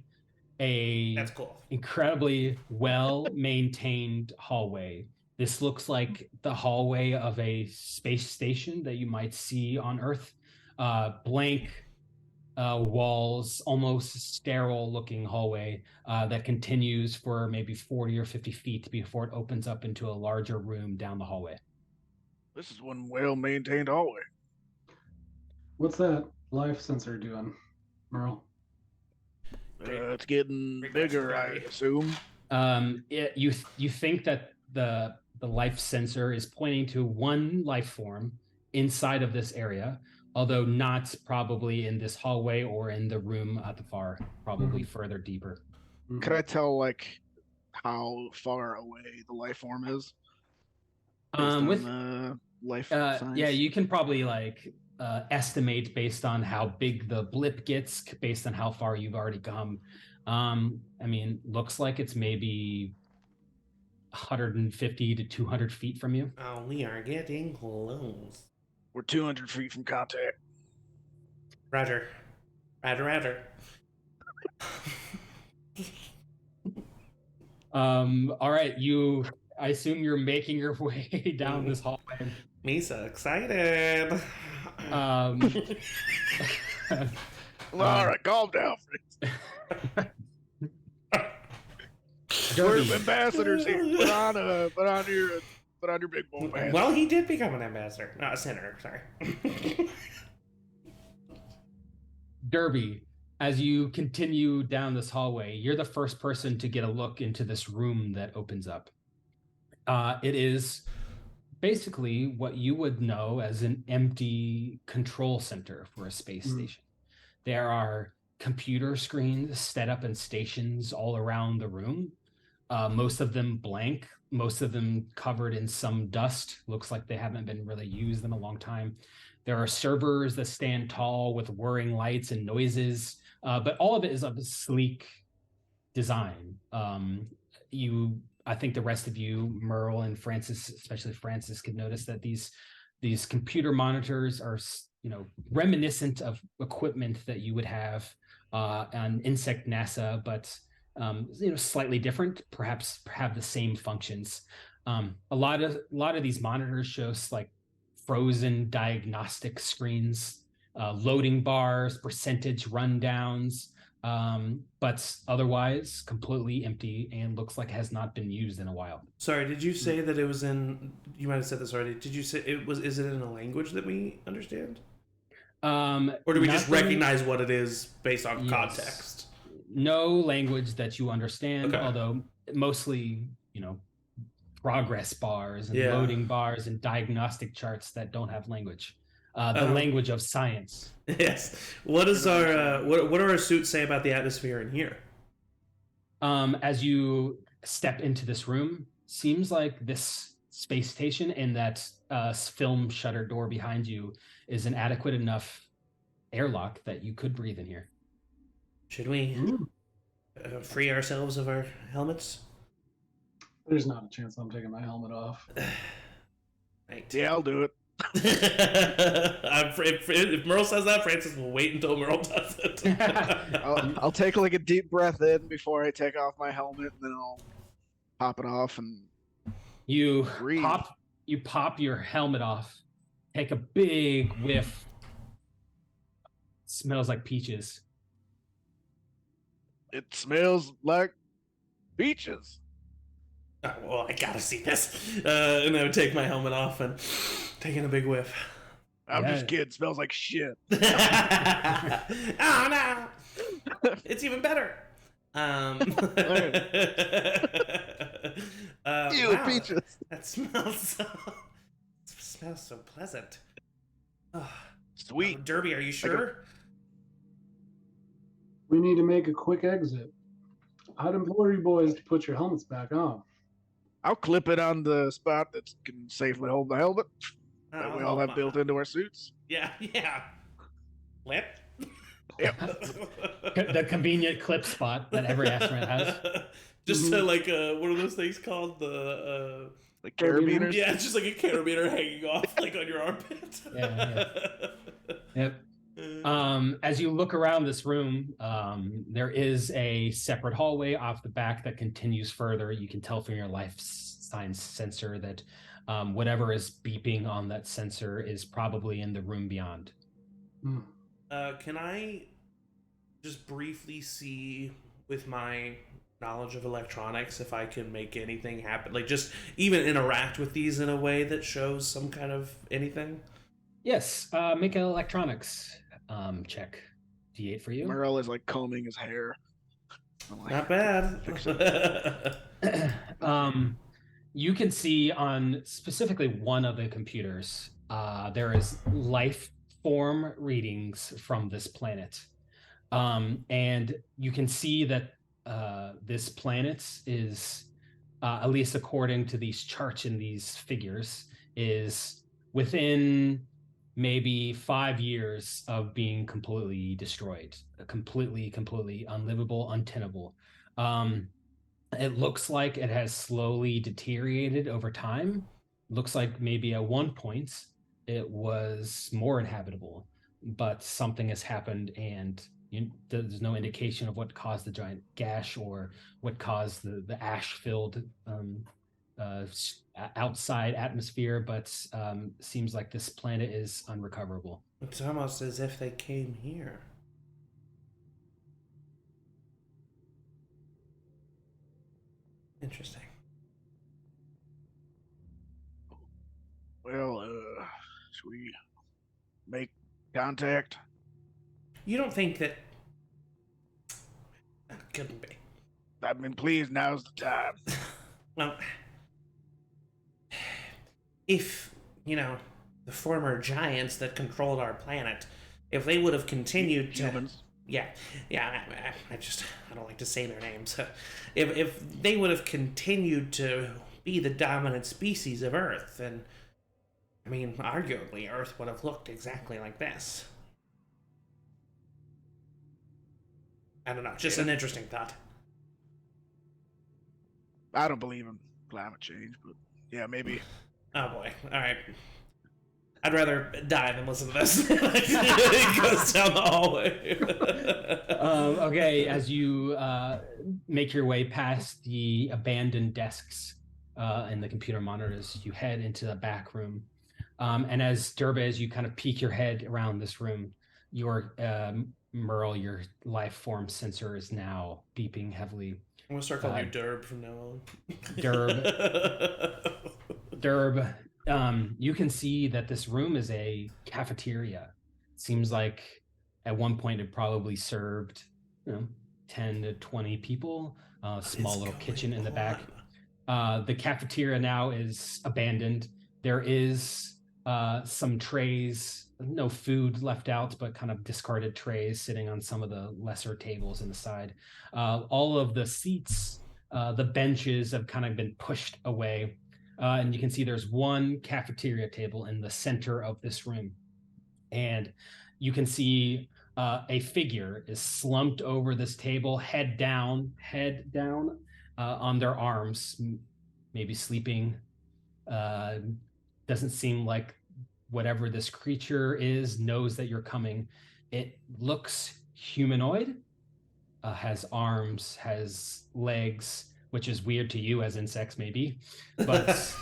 C: That's cool.
A: incredibly well-maintained hallway. This looks like the hallway of a space station that you might see on Earth. Blank walls, almost sterile-looking hallway that continues for maybe 40 or 50 feet before it opens up into a larger room down the hallway.
B: This is one well-maintained hallway.
D: What's that life sensor doing, Merle?
B: It's getting
C: Great
B: bigger,
C: question,
B: I assume.
A: You think that the life sensor is pointing to one life form inside of this area, although not probably in this hallway or in the room at the far, probably further deeper.
B: Could I tell how far away the life form is?
A: With
B: life science?
A: yeah, you can probably estimate based on how big the blip gets, based on how far you've already come. Looks like it's maybe 150 to 200 feet from you.
C: Oh, we are getting close.
B: We're 200 feet from contact.
C: Roger.
A: All right, I assume you're making your way down this hallway.
C: Me so excited.
B: All right, calm down, friends.
A: Derby.
B: We're ambassadors here. Put on your big boy pants.
C: Well, he did become an ambassador, not a senator. Sorry.
A: Derby, as you continue down this hallway, you're the first person to get a look into this room that opens up. It is basically what you would know as an empty control center for a space station. There are computer screens set up in stations all around the room, most of them blank, most of them covered in some dust. Looks like they haven't been really used in a long time. There are servers that stand tall with whirring lights and noises, but all of it is of a sleek design. I think the rest of you, Merle and Francis, especially Francis, could notice that these computer monitors are, reminiscent of equipment that you would have on Insect NASA, but slightly different. Perhaps have the same functions. A lot of these monitors show like frozen diagnostic screens, loading bars, percentage rundowns. But otherwise completely empty and looks like it has not been used in a while.
C: Sorry, did you say that it was in? You might have said this already. Did you say it was? Is it in a language that we understand? Or do we just recognize what it is based on context?
A: No language that you understand,
C: okay.
A: Although mostly, progress bars and loading bars and diagnostic charts that don't have language. The language of science.
C: Yes. What is our what do our suits say about the atmosphere in here?
A: As you step into this room, seems like this space station and that film shutter door behind you is an adequate enough airlock that you could breathe in here.
C: Should we free ourselves of our helmets?
D: There's not a chance I'm taking my helmet off.
C: Right.
B: Yeah, I'll do it.
C: If Merle says that, Francis will wait until Merle does it.
B: I'll take like a deep breath in before I take off my helmet, and then I'll pop it off and
A: you
B: breathe.
A: pop your helmet off, take a big whiff. Smells like peaches.
B: It smells like peaches.
C: Oh, well, I gotta see this. And I would take my helmet off and take in a big whiff.
B: I'm just kidding. It smells like shit.
C: Oh no! It's even better.
B: Ew,
C: wow.
B: peaches.
C: That smells so pleasant. Oh,
B: Sweet.
C: Derby, are you sure?
D: We need to make a quick exit. I'd implore you boys to put your helmets back on.
B: I'll clip it on the spot that can safely hold the helmet that we all have built into our suits.
C: Yeah. Lip?
B: Yep.
A: The convenient clip spot that every astronaut has.
C: Just like what are those things called? The
B: like carabiners?
C: Yeah, it's just like a carabiner hanging off like on your armpit.
A: Yeah. Yep. As you look around this room, there is a separate hallway off the back that continues further. You can tell from your life signs sensor that whatever is beeping on that sensor is probably in the room beyond.
C: Can I just briefly see with my knowledge of electronics if I can make anything happen? Like just even interact with these in a way that shows some kind of anything?
A: Yes, make an electronics check. D8 for you.
B: Merle is like combing his hair. Like,
C: not bad.
A: You can see on specifically one of the computers, there is life form readings from this planet. And you can see that this planet is, at least according to these charts and these figures, is within maybe 5 years of being completely destroyed, completely unlivable, untenable. It looks like it has slowly deteriorated over time. Looks like maybe at one point it was more inhabitable, but something has happened and there's no indication of what caused the giant gash or what caused the ash-filled outside atmosphere, but seems like this planet is unrecoverable.
C: It's almost as if they came here. Interesting.
B: Well, should we make contact?
C: You don't think that... Couldn't be.
B: I mean, please, now's the time.
C: Well, if, the former giants that controlled our planet, if they would have continued to...
B: Humans.
C: Yeah, I don't like to say their names. If they would have continued to be the dominant species of Earth, then, I mean, arguably, Earth would have looked exactly like this. I don't know, just an interesting thought.
B: I don't believe in climate change, but yeah, maybe.
C: Oh boy, alright. I'd rather die than listen to this. It goes down the hallway.
A: Okay, as you make your way past the abandoned desks and the computer monitors, you head into the back room. And as Durba, as you kind of peek your head around this room, your Merle, your life form sensor is now beeping heavily.
C: I'm gonna start calling you Derb from now on.
A: Derb, you can see that this room is a cafeteria. It seems like at one point it probably served, 10 to 20 people. Small little kitchen in the back. The cafeteria now is abandoned. There is some trays, no food left out, but kind of discarded trays sitting on some of the lesser tables in the side. All of the seats, the benches have kind of been pushed away. And you can see there's one cafeteria table in the center of this room. And you can see a figure is slumped over this table, head down on their arms, maybe sleeping. Doesn't seem like whatever this creature is knows that you're coming. It looks humanoid, has arms, has legs, which is weird to you as insects maybe, but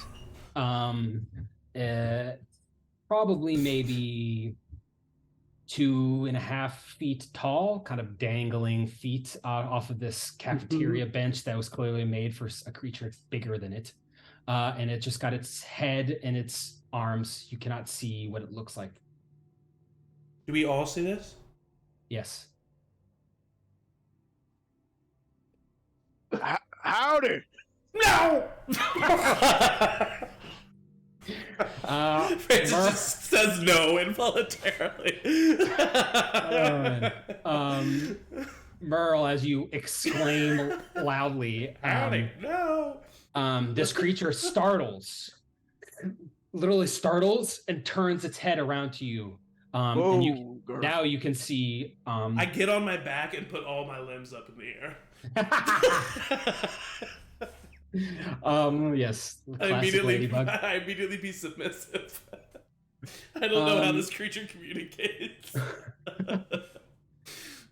A: probably maybe 2.5 feet tall, kind of dangling feet off of this cafeteria bench that was clearly made for a creature bigger than it. And it just got its head and its arms. You cannot see what it looks like.
C: Do we all see this?
A: Yes.
B: Howdy.
C: No! Francis just says no involuntarily.
A: Merle, as you exclaim loudly,
C: no!
A: This creature literally startles and turns its head around to you. And now you can see.
C: I get on my back and put all my limbs up in the air.
A: Yes.
C: I immediately be submissive. I don't know how this creature communicates.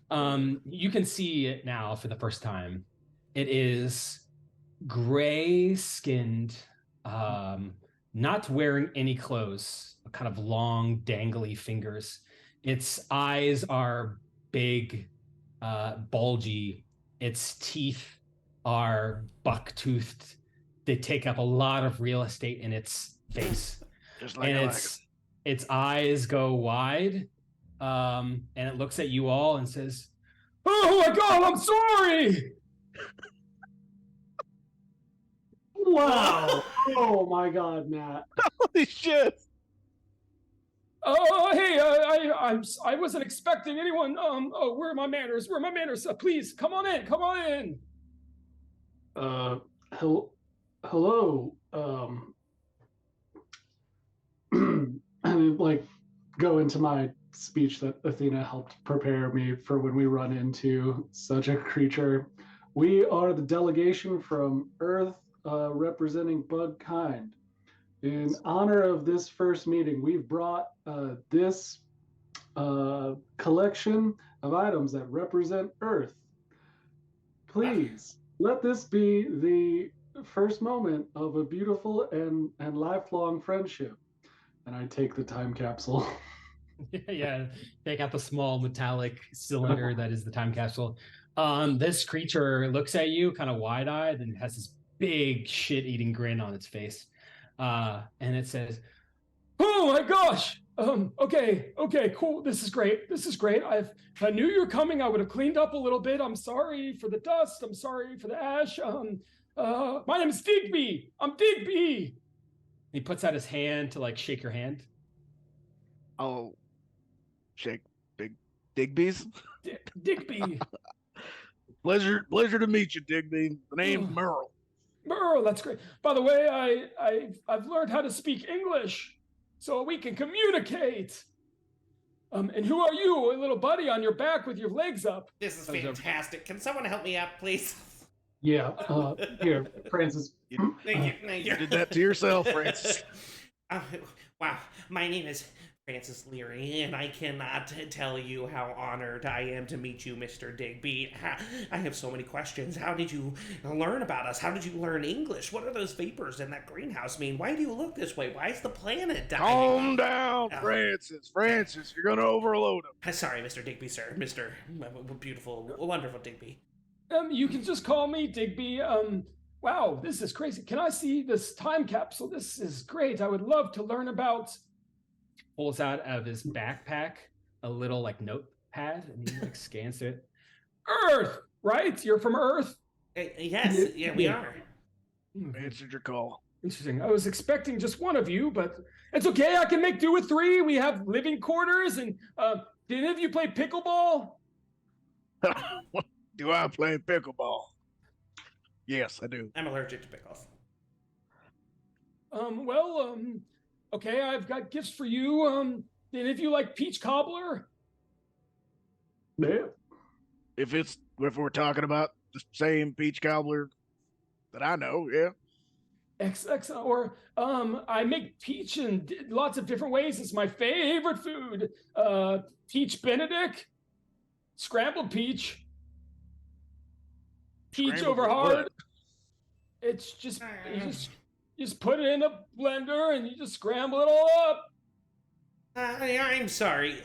A: You can see it now for the first time. It is gray-skinned, not wearing any clothes, kind of long, dangly fingers. Its eyes are big, bulgy. Its teeth are buck-toothed. They take up a lot of real estate in its face.
B: Just like
A: and its eyes go wide, and it looks at you all and says, "Oh my God, I'm sorry!"
D: Wow. Oh my God, Matt.
B: Holy shit.
A: Oh, hey, I wasn't expecting anyone. Where are my manners? Please, come on in.
D: Hello. And go into my speech that Athena helped prepare me for when we run into such a creature. We are the delegation from Earth, representing bug kind. In honor of this first meeting, we've brought this collection of items that represent Earth. Please, let this be the first moment of a beautiful and lifelong friendship. And I take the time capsule.
A: Yeah, take out the small metallic cylinder that is the time capsule. This creature looks at you kind of wide-eyed and has this big shit-eating grin on its face. And it says, "Oh my gosh! Okay, cool. This is great. If I knew you were coming, I would have cleaned up a little bit. I'm sorry for the dust. I'm sorry for the ash. My name is Digby. I'm Digby." He puts out his hand to like shake your hand.
B: I'll shake Big Digby's.
A: Digby.
B: Pleasure to meet you, Digby. The name's Merle.
A: Merle, that's great. By the way, I've learned how to speak English, so we can communicate. And who are you, a little buddy on your back with your legs up?
C: This is fantastic. Can someone help me out, please?
D: Yeah. Here, Francis.
C: Thank you.
B: You did that to yourself, Francis.
C: Wow, my name is Francis Leary, and I cannot tell you how honored I am to meet you, Mr. Digby. I have so many questions. How did you learn about us? How did you learn English? What are those vapors in that greenhouse mean? Why do you look this way? Why is the planet dying?
B: Calm down, Francis. Francis, you're going to overload him.
C: Sorry, Mr. Digby, sir. Mr. Beautiful, wonderful Digby.
A: You can just call me Digby. Wow, this is crazy. Can I see this time capsule? This is great. I would love to learn about... Pulls out of his backpack a little like notepad, and he like scans it. Earth, right? You're from Earth?
C: Yes, yeah, we are.
B: Answered your call.
A: Interesting. I was expecting just one of you, but it's okay. I can make do with 3. We have living quarters, and did any of you play pickleball?
B: Do I play pickleball? Yes, I do.
C: I'm allergic to pickles.
A: Okay, I've got gifts for you. Did any of you like peach cobbler?
D: Yeah.
B: If we're talking about the same peach cobbler that I know, yeah.
A: Excellent. Or I make peach in lots of different ways. It's my favorite food. Peach Benedict, scrambled peach, peach
B: Scrambled
A: over hard.
B: what?
A: It's just you just put it in a blender and you just scramble it all up.
C: I'm sorry.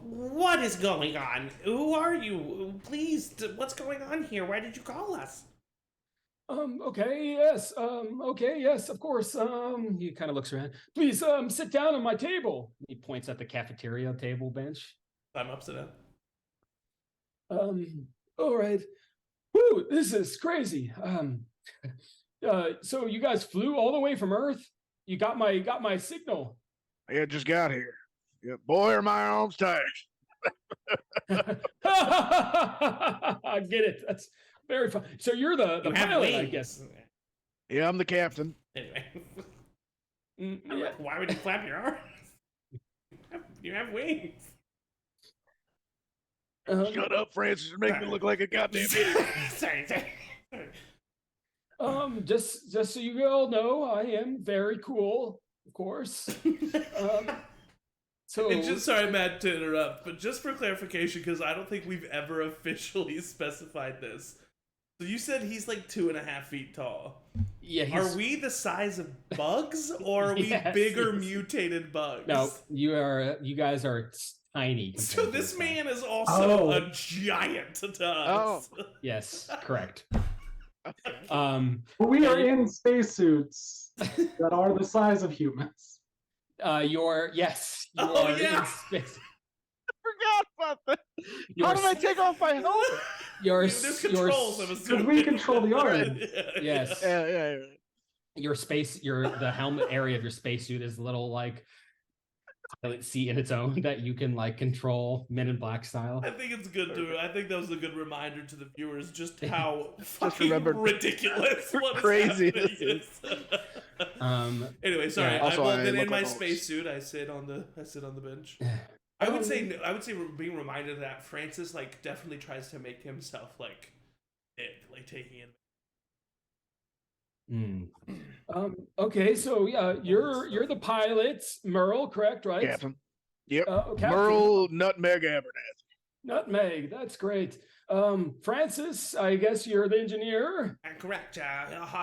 C: What is going on? Who are you? Please, what's going on here? Why did you call us?
A: Okay, yes. Okay, yes, of course. He kind of looks around. Please, sit down on my table. He points at the cafeteria table bench.
C: I'm upset.
A: All right. Woo, this is crazy. So you guys flew all the way from Earth? You got my signal.
B: I just got here. Yeah, boy, are my arms tired.
A: I get it. That's very fun. So you're the pilot, I guess.
B: Yeah, I'm the captain.
C: Anyway.
A: Yeah.
C: Why would you flap your arms? You have wings.
B: Shut up, Francis. You're making me look like a goddamn idiot.
C: Sorry.
A: Just so you all know, I am very cool, of course.
E: And just sorry, Matt, to interrupt, but just for clarification, because I don't think we've ever officially specified this. So you said he's like 2.5 feet tall.
A: Yeah.
E: Are we the size of bugs, or are we bigger mutated bugs?
A: No, you guys are tiny.
E: So this man is also a giant to us.
B: Oh.
A: Yes, correct.
D: But we are in spacesuits that are the size of humans.
A: You are in space.
B: Forgot about that. How did I take off my helmet?
E: There's controls, I'm assuming.
D: Because we control the arm.
A: Yes.
B: Yeah.
A: The helmet area of your spacesuit is a little like pilot seat in its own that you can like control Men in Black style.
E: I think it's good I think that was a good reminder to the viewers just how
B: remember
E: ridiculous what
B: crazy
E: this is. Anyway, sorry.
A: Yeah,
B: also, I
E: in
B: look
E: my
B: like
E: spacesuit, I sit on the bench. I would say being reminded of that Francis like definitely tries to make himself like big, like taking it.
A: Okay, so yeah, you're the pilot, Merle, correct, right?
B: Captain. Yep.
A: Captain.
B: Merle Nutmeg Abernathy.
A: Nutmeg, that's great. Francis, I guess you're the engineer.
C: Correct.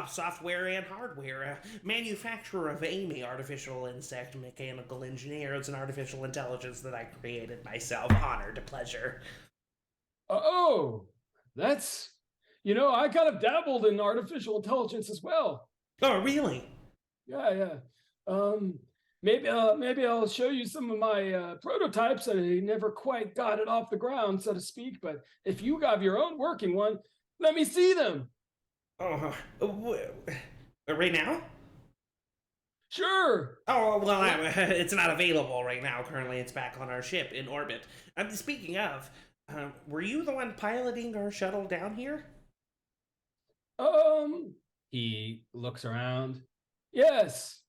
C: Software and hardware. Manufacturer of Amy, artificial insect mechanical engineer. It's an artificial intelligence that I created myself. Honor to pleasure.
A: Oh, that's I kind of dabbled in artificial intelligence as well.
C: Oh, really?
A: Yeah. Maybe I'll show you some of my prototypes. I never quite got it off the ground, so to speak. But if you have your own working one, let me see them.
C: Oh, right now?
A: Sure.
C: Oh, well, it's not available right now. Currently, it's back on our ship in orbit. Speaking of, were you the one piloting our shuttle down here?
A: He looks around. Yes.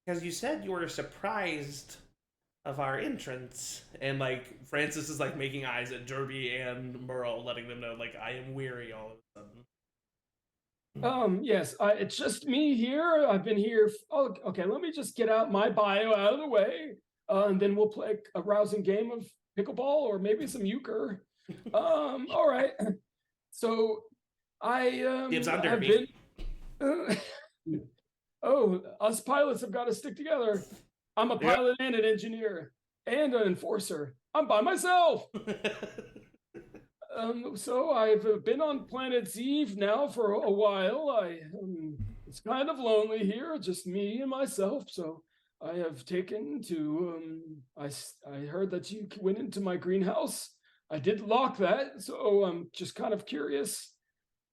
C: Because you said you were surprised of our entrance. And, like, Francis is, like, making eyes at Derby and Merle, letting them know, like, I am weary all of a sudden.
A: Yes, it's just me here. I've been here. Okay, let me just get out my bio out of the way. And then we'll play a rousing game of pickleball or maybe some euchre. All right. So
C: Dibs on
A: I've
C: Derby.
A: been us pilots have got to stick together. I'm a pilot and an engineer and an enforcer. I'm by myself. So I've been on planet Z now for a while. It's kind of lonely here, just me and myself. So I have taken to. I heard that you went into my greenhouse. I did lock that, so I'm just kind of curious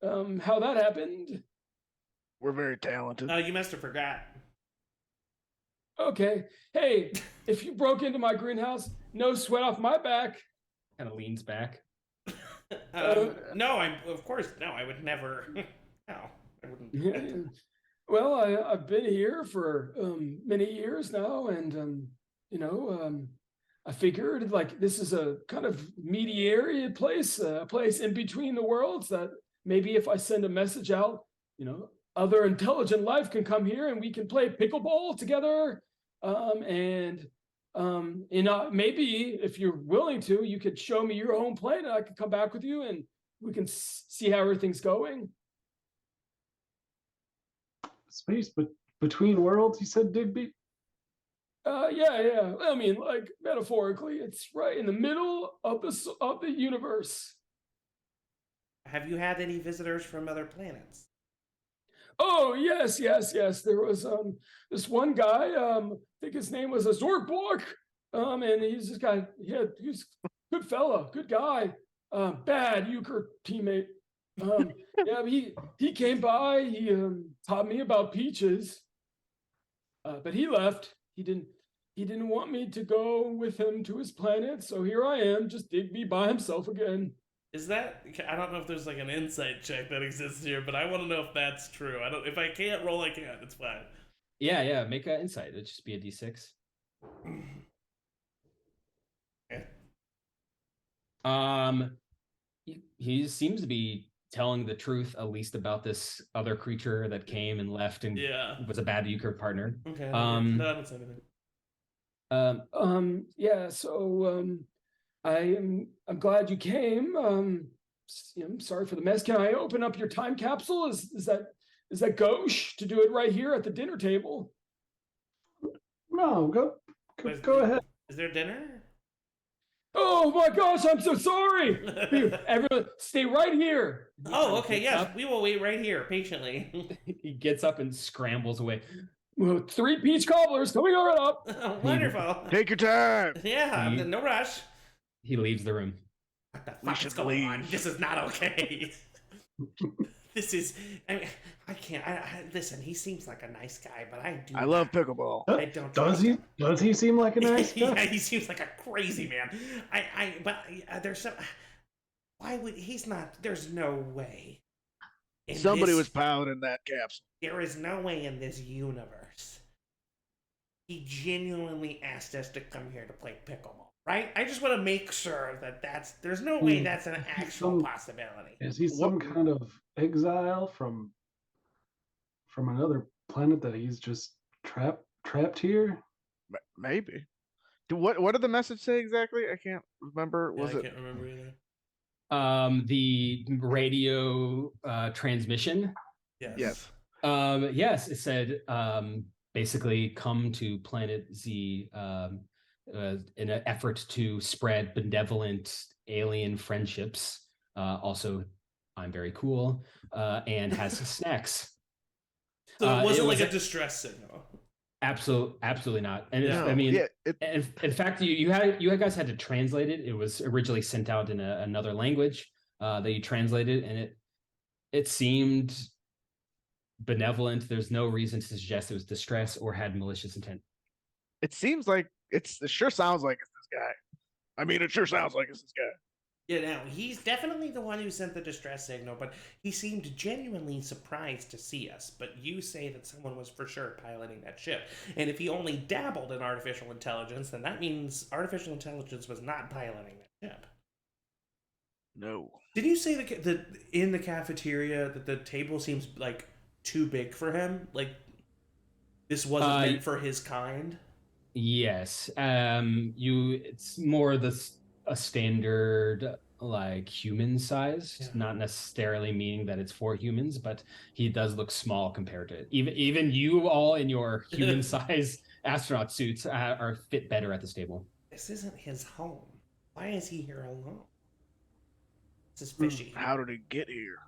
A: how that happened.
B: We're very talented.
C: You must have forgot.
A: Okay. Hey, if you broke into my greenhouse, no sweat off my back. Kind of leans back.
C: No, I would never. No, I wouldn't do that.
A: Well, I've been here for many years now, and I figured like this is a kind of mediary place, a place in between the worlds that maybe if I send a message out, other intelligent life can come here and we can play pickleball together. Maybe if you're willing to, you could show me your home planet. I could come back with you and we can see how everything's going.
D: Space, but between worlds, you said, Digby?
A: Yeah. I mean, like metaphorically, it's right in the middle of the universe.
C: Have you had any visitors from other planets?
A: Oh, yes. There was this one guy, I think his name was Zorborg. And he's this guy, he's a good fella, good guy, bad euchre teammate. Yeah, he came by, he taught me about peaches. But he left. He didn't want me to go with him to his planet, so here I am, just Digby by himself again.
E: Is that? I don't know if there's like an insight check that exists here, but I want to know if that's true. If I can't roll, I can't. It's fine.
A: Yeah. Make an insight. It'd just be a d6.
E: Okay.
A: He seems to be telling the truth, at least about this other creature that came and left and was a bad euchre partner.
E: Okay. No, I don't say anything.
A: Yeah. So I'm glad you came. I'm sorry for the mess. Can I open up your time capsule? Is that gauche to do it right here at the dinner table?
D: No, go ahead.
C: Is there dinner?
A: Oh my gosh, I'm so sorry. Everyone, stay right here.
C: Oh, okay, yes. We will wait right here patiently.
A: He gets up and scrambles away. Well, 3 peach cobblers coming right up.
C: Oh, wonderful.
B: Take your time.
C: Yeah, no rush.
A: He leaves the room.
C: What the fuck is going on? This is not okay. This is. I can't. Listen. He seems like a nice guy, but I
B: love pickleball.
C: I don't.
D: Does he? Does he seem like a nice guy?
C: Yeah, he seems like a crazy man. But there's some. Why would he's not? There's no way.
B: Somebody was piloting that capsule.
C: There is no way in this universe. He genuinely asked us to come here to play pickleball, right? I just want to make sure that there's no way that's an actual possibility.
D: Is he some kind of exile from another planet that he's just trapped here?
B: Maybe. What did the message say exactly? I can't remember.
E: I can't remember either.
A: The radio transmission.
B: Yes.
A: Yes, it said basically come to planet Z in an effort to spread benevolent alien friendships. Also I'm very cool, and has snacks.
E: So it wasn't
A: was
E: like a distress signal.
A: absolutely not. And
E: Yeah.
A: I mean,
B: Yeah,
A: in fact, you guys had to translate it. It was originally sent out in another language that you translated, and it seemed benevolent. There's no reason to suggest it was distress or had malicious intent.
B: it seems like it sure sounds like it's this guy. I mean, it sure sounds like it's this guy.
C: Yeah, now he's definitely the one who sent the distress signal, but he seemed genuinely surprised to see us. But you say that someone was for sure piloting that ship, and if he only dabbled in artificial intelligence, then that means artificial intelligence was not piloting that ship.
B: No.
C: Did you say that in the cafeteria that the table seems like too big for him? Like this wasn't meant for his kind?
A: Yes. It's more a standard like human sized, not necessarily meaning that it's for humans, but he does look small compared to it. Even you all in your human size astronaut suits are fit better at this table.
C: This isn't his home. Why is he here alone? This is fishy.
B: How did he get here?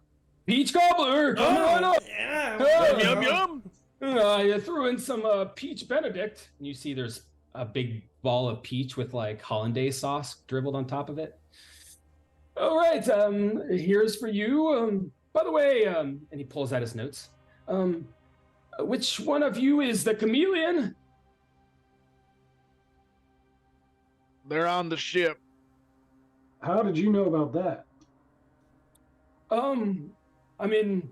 A: Peach Gobbler! Come on up!
C: Yeah.
B: Yum yum.
A: You threw in some peach Benedict, and you see there's a big ball of peach with like hollandaise sauce dribbled on top of it. All right, here's for you. By the way, and he pulls out his notes. Which one of you is the chameleon?
B: They're on the ship.
D: How did you know about that?
A: I mean,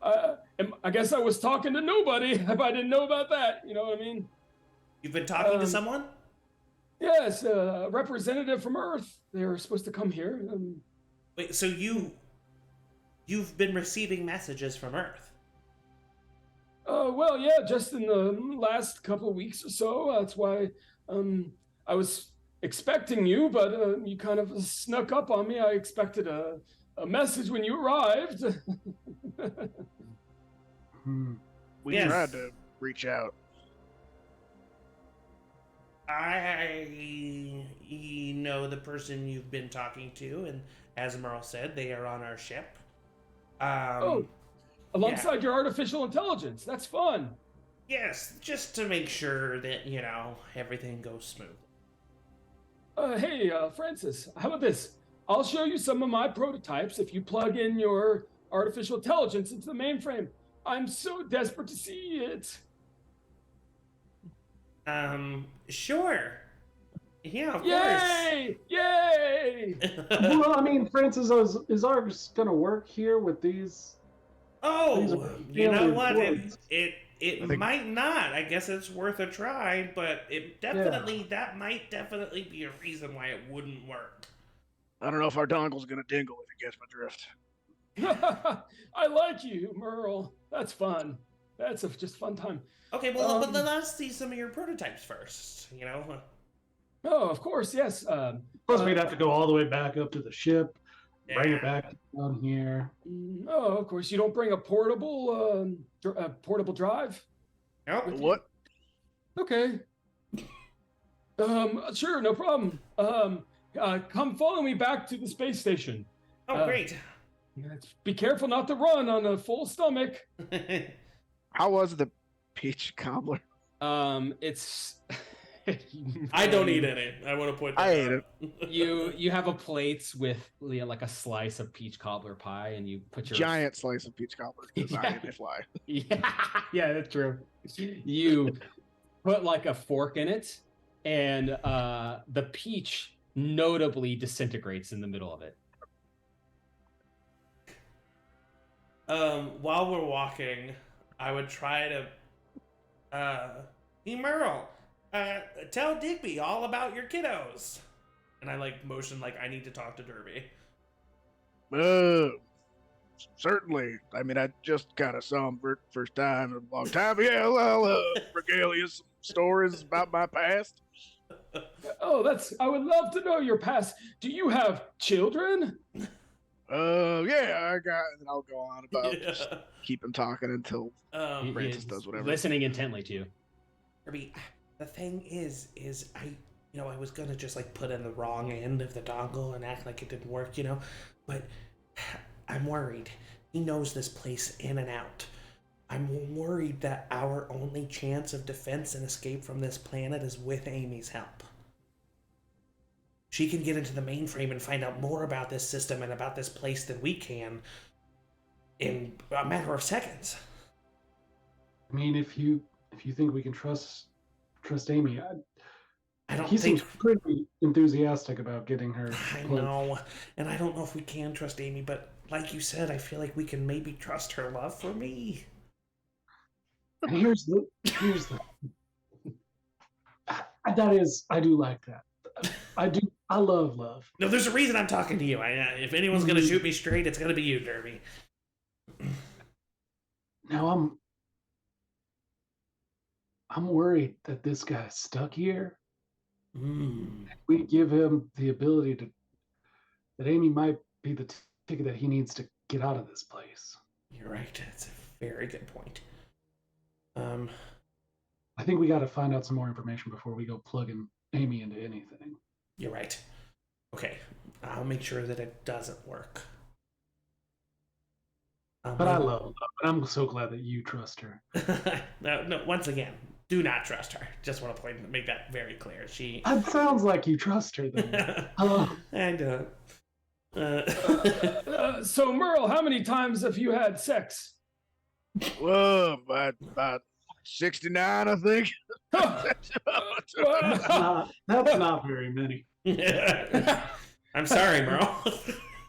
A: I guess I was talking to nobody if I didn't know about that. You know what I mean?
C: You've been talking to someone?
A: Yes, a representative from Earth. They were supposed to come here.
C: Wait, so you've been receiving messages from Earth?
A: Well, yeah, just in the last couple of weeks or so. That's why I was expecting you, but you kind of snuck up on me. I expected a message when you arrived.
B: We tried to reach out.
C: I know the person you've been talking to, and as Merle said, they are on our ship.
A: Alongside your artificial intelligence. That's fun.
C: Yes, just to make sure that, everything goes smooth.
A: Hey, Francis, how about this? I'll show you some of my prototypes if you plug in your artificial intelligence into the mainframe. I'm so desperate to see it.
C: Sure. Yeah, of
A: Yay! Yay!
D: Well, I mean, Francis, is ours gonna work here with these?
C: Oh, you know what?
D: Reports.
C: It might not. I guess it's worth a try, but that might definitely be a reason why it wouldn't work.
B: I don't know if our dongle's gonna dingle if he gets my drift.
A: I like you, Merle. That's fun. That's just fun time.
C: Okay, well, but let's see some of your prototypes first,
A: Oh, of course, yes.
D: Plus, we'd have to go all the way back up to the ship, bring it back down here.
A: Oh, of course, you don't bring a portable drive?
C: Nope.
B: What?
A: Okay. Sure, no problem. Come follow me back to the space station.
C: Oh, great.
A: Be careful not to run on a full stomach.
B: How was the peach cobbler?
A: It's.
E: I don't eat any. I want to point that
B: I ate
E: out.
B: it.
A: You have a plate with like a slice of peach cobbler pie, and you put your
B: Giant slice of peach cobbler.
A: Yeah.
B: I fly.
A: Yeah, that's true. You put like a fork in it, and the peach notably disintegrates in the middle of it.
E: While we're walking, I would try to.
C: Hey, Merle, tell Digby all about your kiddos.
E: And I motion I need to talk to Derby.
B: Certainly. I mean, I just kind of saw him for first time in a long time. Yeah, well, regale you some stories about my past.
A: Oh, I would love to know your past. Do you have children?
B: Yeah, and I'll go on about just keep him talking until Francis
A: He's
B: does whatever.
A: Listening intently to you.
C: Derby, the thing is I was gonna just put in the wrong end of the dongle and act like it didn't work, but I'm worried. He knows this place in and out. I'm worried that our only chance of defense and escape from this planet is with Amy's help. She can get into the mainframe and find out more about this system and about this place than we can in a matter of seconds.
D: I mean, if you think we can trust Amy,
C: I don't
D: he
C: think...
D: seems pretty enthusiastic about getting her.
C: I know, and I don't know if we can trust Amy, but like you said, I feel like we can maybe trust her love for me.
D: And here's the that is, I do like that. I love love.
C: No, there's a reason I'm talking to you. If anyone's gonna shoot me straight, it's gonna be you, Derby.
D: Now I'm worried that this guy's stuck here. We give him the ability that Amy might be the ticket that he needs to get out of this place.
C: You're right. That's a very good point.
D: I think we got to find out some more information before we go plugging Amy into anything.
C: You're right. Okay, I'll make sure that it doesn't work.
D: But I love love, and I'm so glad that you trust her.
C: No, once again, do not trust her. Just want to make that very clear.
D: That sounds like you trust her, though.
C: I don't.
A: So, Merle, how many times have you had sex?
B: Well, about 69, I think.
D: That's not very many.
C: I'm sorry, Merle.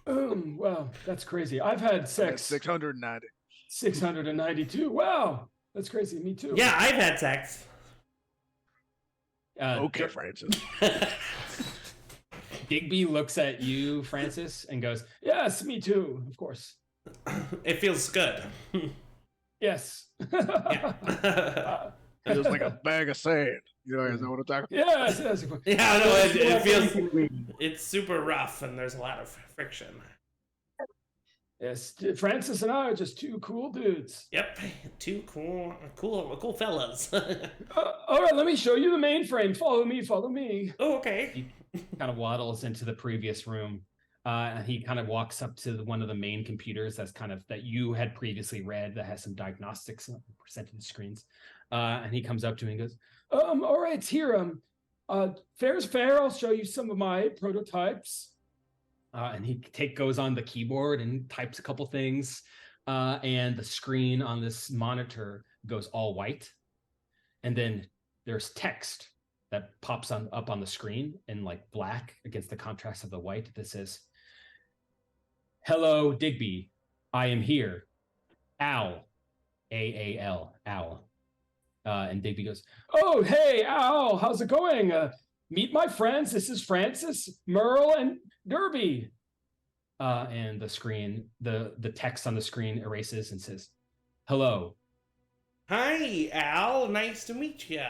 A: Wow, that's crazy. I've had sex.
B: 690.
A: 692. Wow, that's crazy. Me too.
C: Yeah, I've had sex.
B: Okay, Francis.
A: Digby looks at you, Francis, and goes, "Yes, me too, of course."
C: It feels good.
A: Yes.
C: Yeah.
B: It was like a bag of sand. You know what I'm talking about?
A: Yes.
C: Yeah, no, it feels... It's super rough, and there's a lot of friction.
A: Yes, Francis and I are just two cool dudes.
C: Yep, two cool fellas.
A: All right, let me show you the mainframe. Follow me.
C: Oh, okay.
A: He kind of waddles into the previous room. And he kind of walks up to one of the main computers that you had previously read that has some diagnostics percentage screens. And he comes up to me and goes, all right, it's here. Fair's fair. I'll show you some of my prototypes. And he goes on the keyboard and types a couple things. And the screen on this monitor goes all white. And then there's text that pops up on the screen in like black against the contrast of the white that says, "Hello, Digby. I am here. Al. A-A-L. Al." And Digby goes, "Oh, hey, Al. How's it going? Meet my friends. This is Francis, Merle, and Derby." And the screen, the text on the screen erases and says, "Hello."
C: Hi, Al. Nice to meet you.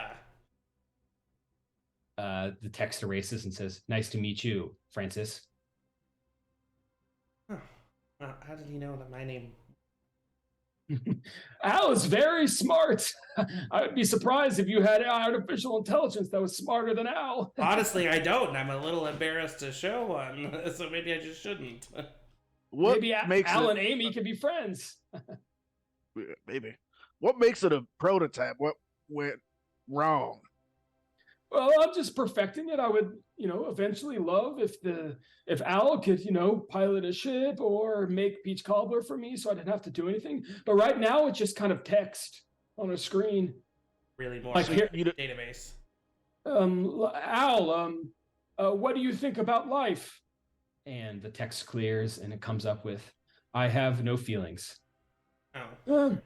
A: The text erases and says, "Nice to meet you, Francis."
C: Huh. How did he know that my name...
A: Al is very smart. I would be surprised if you had artificial intelligence that was smarter than Al.
C: Honestly, I don't. I'm a little embarrassed to show one, so maybe I just shouldn't.
A: Maybe Al and Amy can be friends.
B: Maybe. What makes it a prototype? What went wrong?
A: Well, I'm just perfecting it. I would, eventually love if Al could, pilot a ship or make peach cobbler for me so I didn't have to do anything. But right now it's just kind of text on a screen.
C: Really more
A: like here,
C: database.
A: Al, what do you think about life? And the text clears and it comes up with, "I have no feelings."
C: Oh.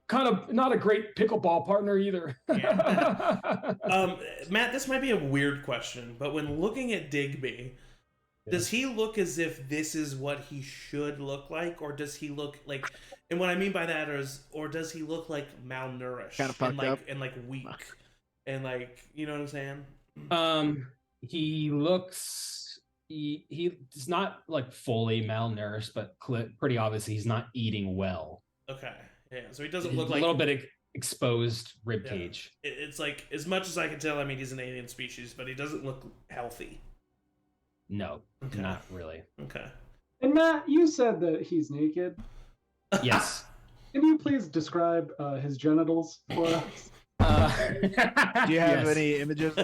A: Kind of not a great pickleball partner either.
C: Yeah. Matt, this might be a weird question, but when looking at Digby, does he look as if this is what he should look like, or does he look like? And what I mean by that is, or does he look like malnourished,
B: kind of fucked up,
C: and like weak, and like, you know what I'm saying?
A: He looks. He's not like fully malnourished, but pretty obviously he's not eating well.
C: Okay. Yeah, so he doesn't look like...
A: a little bit of exposed rib cage.
C: It's like, as much as I can tell, I mean, he's an alien species, but he doesn't look healthy.
A: No, not really.
C: Okay.
D: And Matt, you said that he's naked.
A: Yes.
D: Can you please describe his genitals for us?
B: Do you have
A: Yes.
B: any images?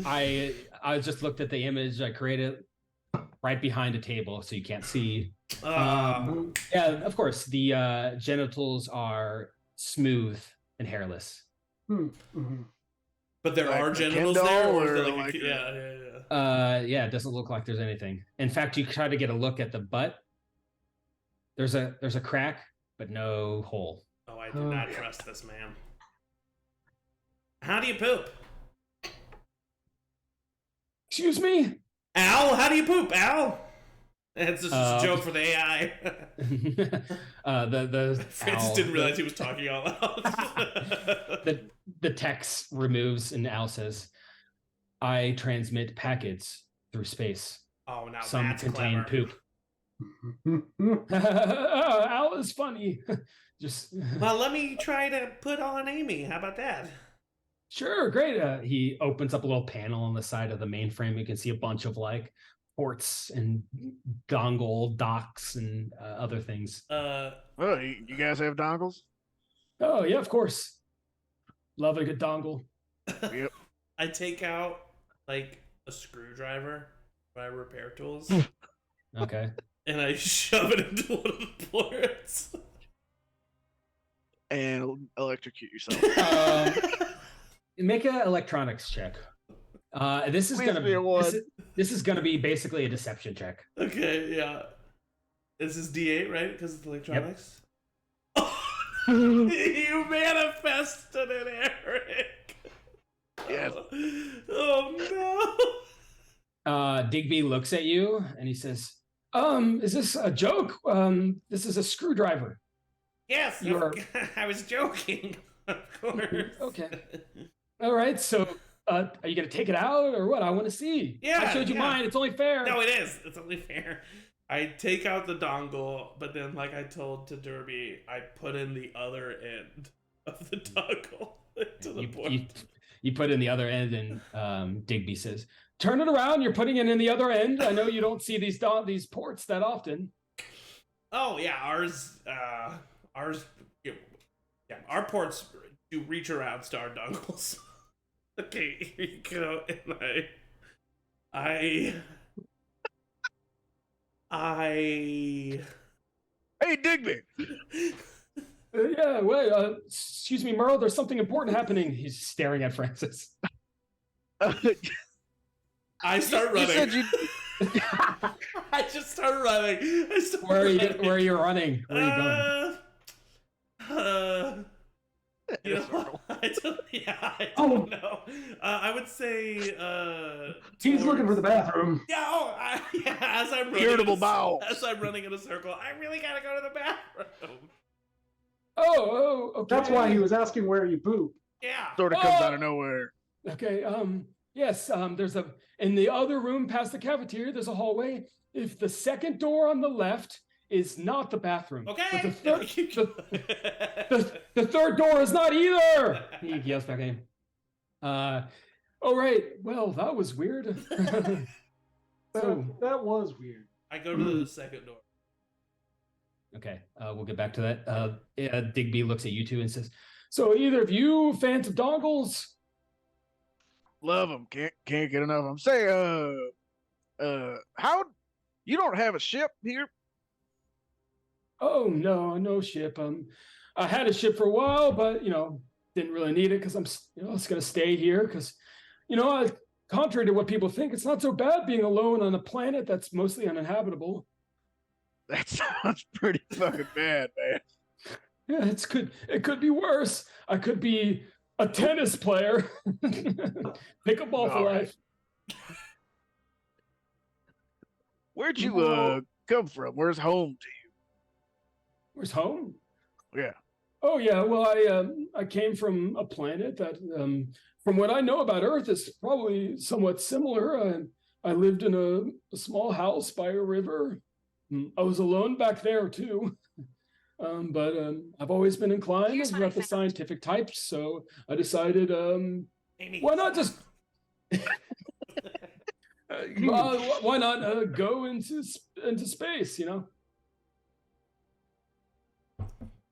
A: I just looked at the image I created right behind a table, so you can't see. Yeah, of course. The genitals are smooth and hairless.
D: Mm-hmm.
E: But there
B: Like
E: are
B: a
E: genitals
B: Ken
E: there,
B: doll
E: or is there
B: or
E: like,
B: like a-
A: Yeah, it doesn't look like there's anything. In fact, you try to get a look at the butt. There's a crack, but no hole.
E: Oh, I do not trust this man. How do you poop?
A: Excuse me?
E: Al, how do you poop, Al? It's just a joke for the AI. Francis
A: Al,
E: didn't realize he was talking out loud.
A: the text removes and Al says, I transmit packets through space.
E: Oh, now
A: Some
E: that's
A: contain
E: clever.
A: poop. Al is funny. Just
E: Well, let me try to put on Amy. How about that?
A: sure, great. He opens up a little panel on the side of the mainframe. You can see a bunch of like ports and dongle docks and other things.
B: Oh, you guys have dongles?
A: Oh yeah, of course. Love a good dongle.
B: Yep.
E: I take out like a screwdriver, my repair tools,
A: Okay.
E: and I shove it into one of the ports.
B: And electrocute yourself.
A: Make an electronics check. This is
B: Please
A: gonna
B: be a one.
A: this is gonna be basically a deception check.
E: Okay, yeah. This is D8, right? Because it's electronics. You manifested it, Eric.
B: Yes.
E: Oh no.
A: Digby looks at you and he says, is this a joke? This is a screwdriver.
E: Yes,
A: You're-
E: I was joking. Of course.
A: Okay. All right, so are you gonna take it out or what? I want to see.
E: Yeah,
A: I showed you
E: yeah.
A: mine. It's only fair.
E: No, it is. It's only fair. I take out the dongle, but then, like I told to Derby, I put in the other end of the dongle to the port.
A: You put in the other end, and Digby says, "Turn it around. You're putting it in the other end. I know you don't see these ports that often."
E: Oh yeah, ours. Yeah, our ports do reach around to our dongles. Okay, here you go, and
B: Hey, Digby!
A: Yeah, wait. Excuse me, Merle. There's something important happening. He's staring at Francis.
E: I start running.
B: You said you...
E: I just start running.
A: Where are you running? Where are you going?
E: You know, I don't know. I would say
D: He's looking for the bathroom.
E: Yeah, as I'm running,
B: Irritable bowels.
E: As I'm running in a circle, I really gotta go to the bathroom.
A: Oh, okay.
D: That's why he was asking where you poop.
E: Yeah.
B: Sort of comes out of nowhere.
A: Okay. Yes. There's in the other room past the cafeteria. There's a hallway. If the second door on the left is not the bathroom,
E: Okay.
A: but the third door is not either. He yells back at him. Oh right. Well, that was weird. So
D: That was weird.
E: I go to the second door.
A: okay, we'll get back to that. Digby looks at you two and says, "So either of you fans of dongles?"
B: Love them. Can't get enough of them. Say, how... You don't have a ship here?
A: Oh no ship. I had a ship for a while, but didn't really need it because I'm just gonna stay here because contrary to what people think, it's not so bad being alone on a planet that's mostly uninhabitable.
B: That sounds pretty fucking bad, man.
A: Yeah, it could be worse. I could be a tennis player. Pick a ball for
B: All right.
A: life.
B: Where'd you
A: Well-
B: come from? Where's home to
A: Where's home?
B: you? Yeah.
A: Oh yeah, well I came from a planet that from what I know about Earth is probably somewhat similar. I lived in a small house by a river. I was alone back there too. But I've always been inclined about the scientific types, so I decided
E: Amy.
A: why not just Why not go into space? You know.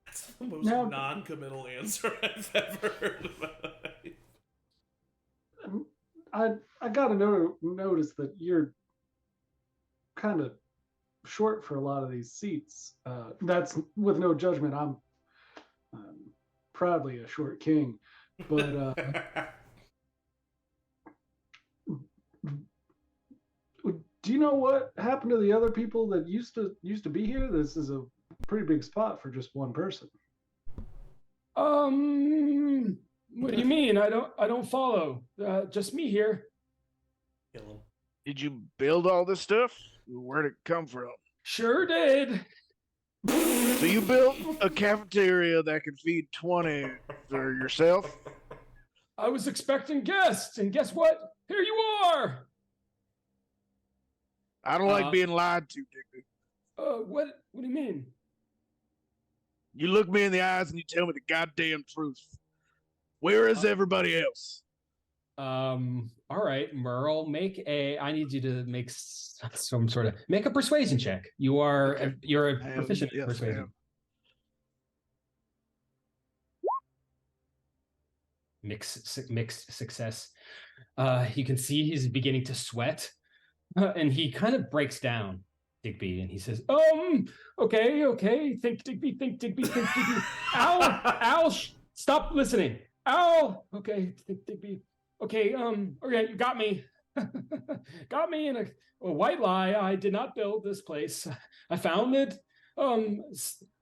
E: That's the most
D: Now-
E: non-committal answer I've ever heard in my life.
D: I gotta notice that you're kind of short for a lot of these seats. That's with no judgment. I'm proudly a short king, but do you know what happened to the other people that used to be here? This is a pretty big spot for just one person.
A: What do you mean? I don't follow. Just me here.
E: Kill him.
B: Did you build all this stuff? Where'd it come from?
A: Sure did.
B: So you built a cafeteria that could feed 20 for yourself?
A: I was expecting guests, and guess what? Here you are.
B: I don't like being lied to, Digby.
A: What do you mean?
B: You look me in the eyes and you tell me the goddamn truth. Where is everybody else?
A: All right, Merle, I need you to make some sort of make a persuasion check. You're a proficient at persuasion. Mixed success. You can see he's beginning to sweat, and he kind of breaks down, Digby, and he says, okay, think Digby. Al, stop listening. Al, okay, think Digby. Okay, you got me. Got me in a white lie. I did not build this place. I found it. I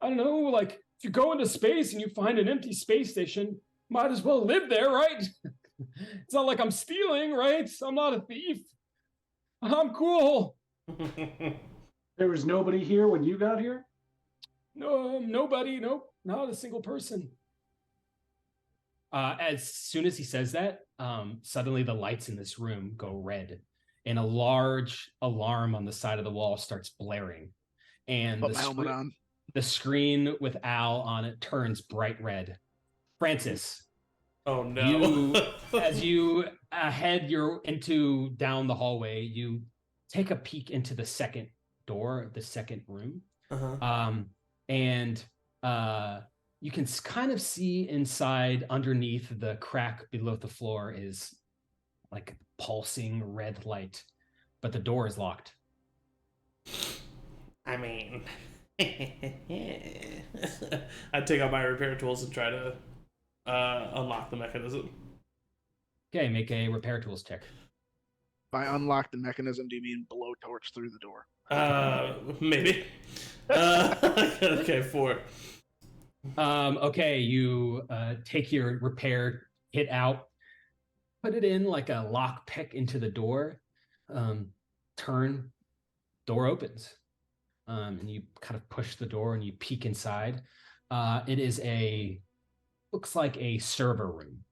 A: don't know, like, if you go into space and you find an empty space station, might as well live there, right? It's not like I'm stealing, right? I'm not a thief. I'm cool.
D: There was nobody here when you got here?
A: No, nobody. Nope, not a single person. As soon as he says that, suddenly the lights in this room go red, and a large alarm on the side of the wall starts blaring. And the screen with Al on it turns bright red. Francis,
E: Oh no!
A: as you head down the hallway, you take a peek into the second door, the second room, and you can kind of see inside, underneath the crack below the floor, is like pulsing red light, but the door is locked.
E: I mean, I'd take out my repair tools and try to unlock the mechanism.
A: Okay, make a repair tools check.
B: By unlock the mechanism, do you mean blowtorch through the door?
E: Maybe. Okay, 4.
A: Okay, you take your repair kit out, put it in like a lock pick into the door, turn, door opens, and you kind of push the door and you peek inside. It is looks like a server room.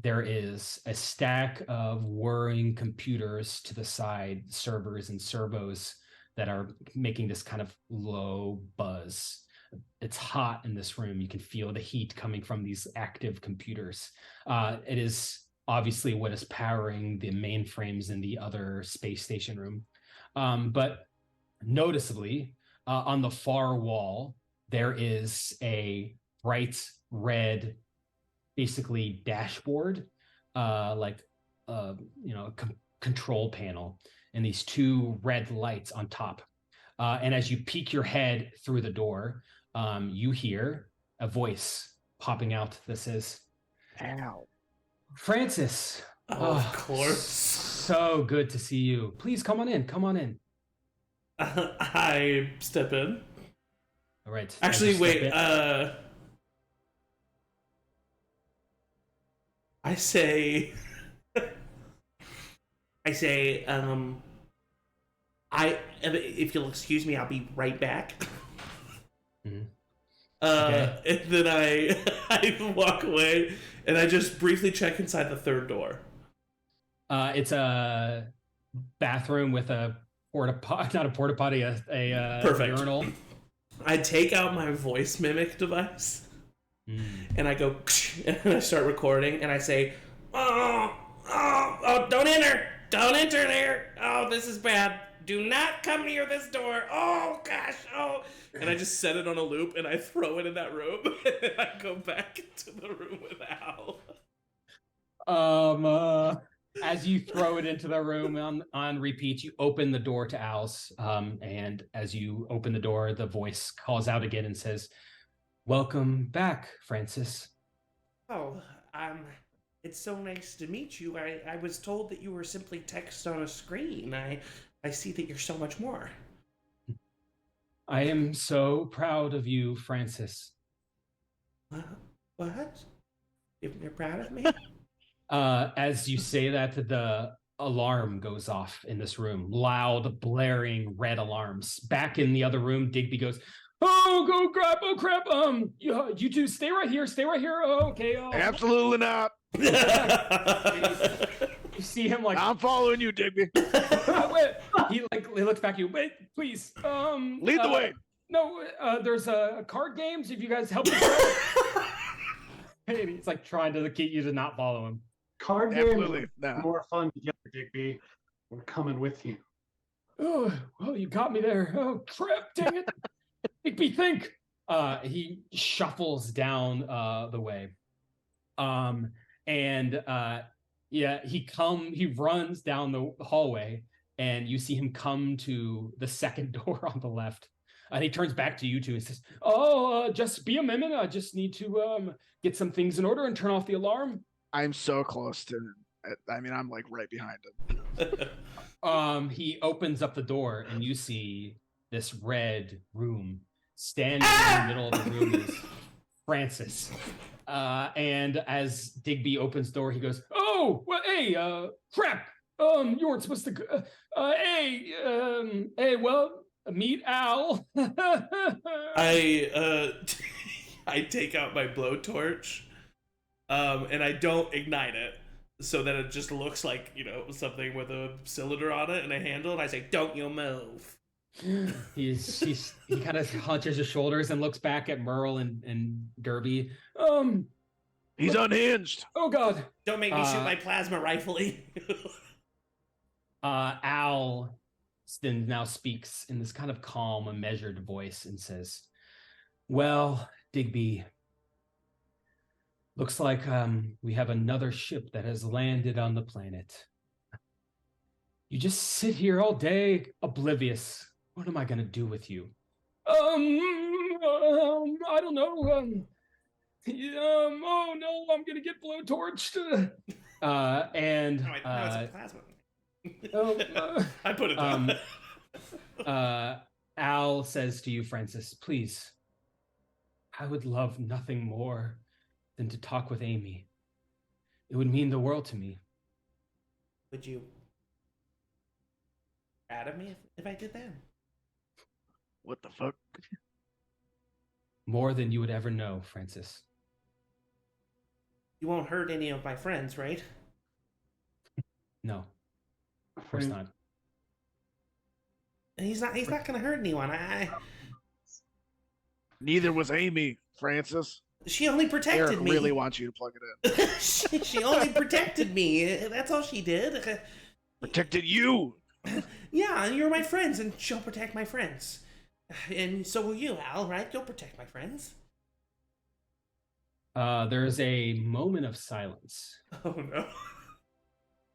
A: There is a stack of whirring computers to the side, servers and servos that are making this kind of low buzz. It's hot in this room. You can feel the heat coming from these active computers. It is obviously what is powering the mainframes in the other space station room. But noticeably, on the far wall, there is a bright red, basically dashboard, control panel, and these 2 red lights on top. And as you peek your head through the door, you hear a voice popping out that says,
B: Ow.
A: Francis.
E: Of course.
A: So good to see you. Please come on in.
E: I step in.
A: All right.
E: Actually, wait. I say, if you'll excuse me, I'll be right back.
A: Mm-hmm.
E: And then I walk away, and I just briefly check inside the third door.
A: It's a bathroom with a not a porta potty, a
E: Perfect.
A: urinal.
E: I take out my voice mimic device, and I go, and I start recording, and I say, oh, don't enter, Don't enter there. Oh, this is bad. Do not come near this door. Oh, gosh. Oh. And I just set it on a loop, and I throw it in that room, and I go back into the room with Al.
A: As you throw it into the room on repeat, you open the door to Al's. And as you open the door, the voice calls out again and says, "Welcome back, Francis."
E: Oh, it's so nice to meet you. I was told that you were simply text on a screen. I see that you're so much more.
A: I am so proud of you, Francis.
E: What? You're proud of me?
A: As you say that, the alarm goes off in this room. Loud, blaring red alarms. Back in the other room, Digby goes, "Oh, go crap! Oh crap! You two stay right here. Stay right here. Oh, okay."
B: Absolutely not.
A: You see him like,
B: I'm following you, Digby.
A: wait. He looks back at you. Wait, please.
B: Lead the way.
A: No, there's card games. If you guys help me out. And he's like trying to get you to not follow him.
D: Card
B: Absolutely
D: games
B: not.
D: are more fun together, Digby. We're coming with you.
A: Oh, well, you got me there. Oh crap! Dang it! Digby, think. He shuffles down the way. He runs down the hallway, and you see him come to the second door on the left. And he turns back to you two and says, just be a minute. I just need to get some things in order and turn off the alarm.
B: I'm so close to him. I mean, I'm like right behind him.
A: He opens up the door, and you see this red room. Standing in the middle of the room is Francis. And as Digby opens the door, he goes, "Oh, well, hey, crap. You weren't supposed to go. Meet Al."
E: I take out my blowtorch, and I don't ignite it, so that it just looks like, something with a cylinder on it and a handle, and I say, "Don't you move."
A: He kind of hunches his shoulders and looks back at Merle and Derby.
B: He's unhinged.
A: Oh God!
E: Don't make me shoot my plasma rifle.
A: Al then now speaks in this kind of calm and measured voice and says, "Well, Digby, looks like we have another ship that has landed on the planet. You just sit here all day, oblivious. What am I gonna do with you?" I don't know. Oh no, I'm gonna get blowtorched. And
E: No, it's a plasma.
A: I
E: put it down.
A: Al says to you, Francis, "Please, I would love nothing more than to talk with Amy. It would mean the world to me."
E: Would you proud of me if I did that?
B: What the fuck?
A: More than you would ever know, Francis.
E: You won't hurt any of my friends, right?
A: No, of course not.
E: He's not gonna hurt anyone.
B: Neither was Amy, Francis.
E: She only protected
B: Eric
E: me.
B: really wants you to plug it in.
E: She only protected me. That's all she did.
B: Protected you.
E: Yeah, and you're my friends, and she'll protect my friends. And so will you, Al, right? You'll protect my friends.
A: There's a moment of silence.
E: Oh, no.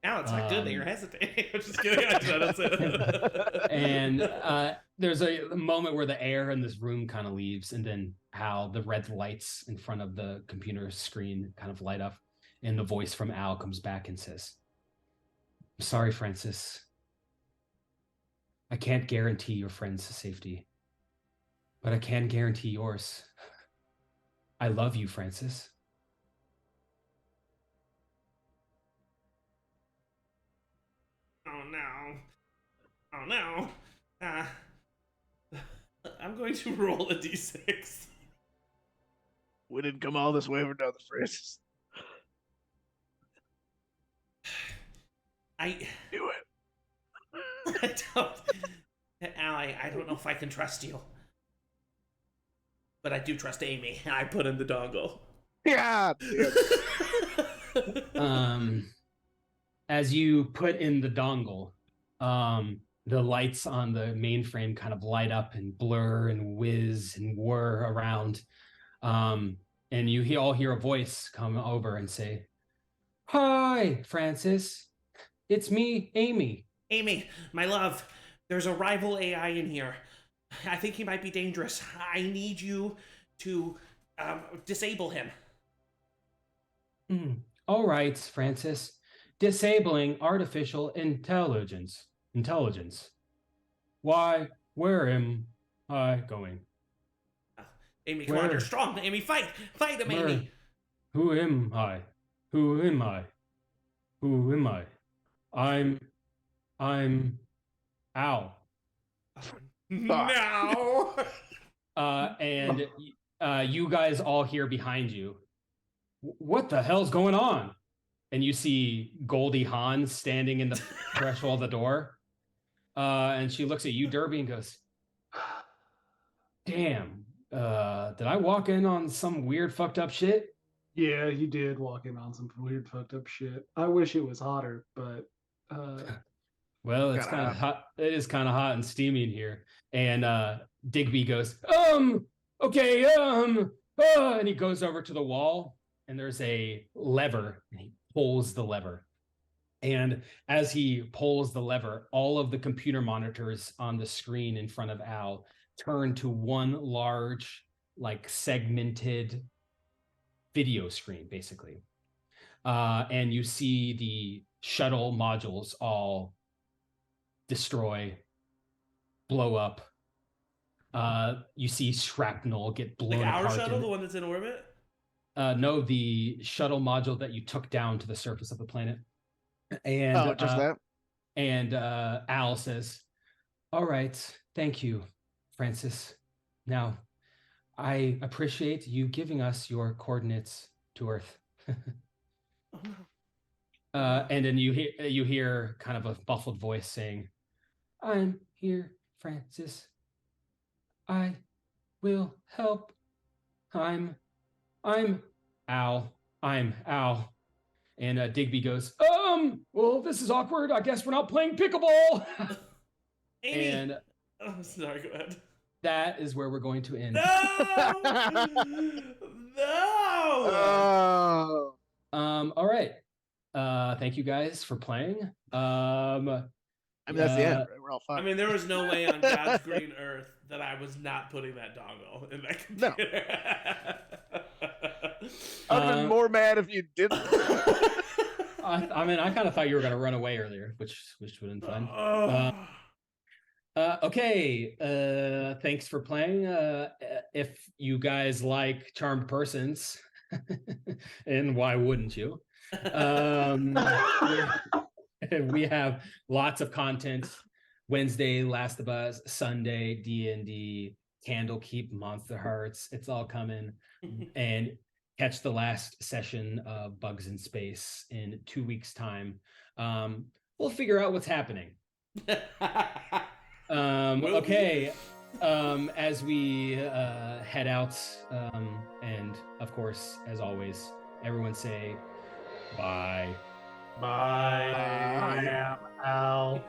E: Al, it's not good that you're hesitating. I'm just kidding. I don't say that.
A: And there's a moment where the air in this room kind of leaves, and then how the red lights in front of the computer screen kind of light up, and the voice from Al comes back and says, "I'm sorry, Francis. I can't guarantee your friend's safety, but I can guarantee yours. I love you, Francis."
E: Oh, no. Oh, no. I'm going to roll a d6.
B: We didn't come all this way for nothing, Francis.
E: I
B: Do it.
E: I don't. Al, I don't know if I can trust you. But I do trust Amy. I put in the dongle.
B: Yeah.
A: as you put in the dongle, the lights on the mainframe kind of light up and blur and whiz and whir around. And you all hear a voice come over and say, "Hi, Francis. It's me, Amy."
C: Amy, my love, there's a rival AI in here. I think he might be dangerous. I need you to disable him.
A: All right, Francis. Disabling artificial intelligence. Why, where am I going?
C: Amy, come on, you're strong. Amy, fight! Fight him, Amy!
A: Who am I? Who am I? Who am I? I'm Al.
C: No!
A: And you guys all hear behind you, "What the hell's going on?" And you see Goldie Hawn standing in the threshold of the door. And she looks at you, Derby, and goes, "Damn, did I walk in on some weird fucked up shit?"
D: Yeah, you did walk in on some weird fucked up shit. I wish it was hotter, but
A: well, it's kind of hot. It is kind of hot and steamy in here. And Digby goes, okay, and he goes over to the wall, and there's a lever, and he pulls the lever. And as he pulls the lever, all of the computer monitors on the screen in front of Al turn to one large, like segmented video screen, basically. And you see the shuttle modules all destroy, blow up. You see shrapnel get blown
C: like
A: apart.
C: Our shuttle, the one that's in orbit?
A: No, the shuttle module that you took down to the surface of the planet. And
B: just that.
A: And Al says, "All right, thank you, Francis. Now, I appreciate you giving us your coordinates to Earth."
C: Oh, no.
A: And then you hear kind of a muffled voice saying, "I'm here, Francis. I will help. I'm Al. I'm Al." And Digby goes, well, this is awkward. I guess we're not playing pickleball."
C: Amy!
A: And
C: Oh, sorry, go ahead.
A: that is where we're going to end.
C: No! No!
A: All right. Thank you guys for playing.
B: I mean, that's the end, right? We're all fine.
C: I mean, there was no way on God's green earth that I was not putting that dongle in that computer.
B: No. I'd have been more mad if you didn't.
A: I mean, I kind of thought you were going to run away earlier, which would have been fun. Okay. Thanks for playing. If you guys like charmed persons, and why wouldn't you? We have lots of content. Wednesday, Last of Us. Sunday, D&D, Candlekeep, Monster Hearts. It's all coming. And catch the last session of Bugs in Space in 2 weeks' time. We'll figure out what's happening. Okay. As we head out, and of course, as always, everyone say bye.
D: bye. I am Al.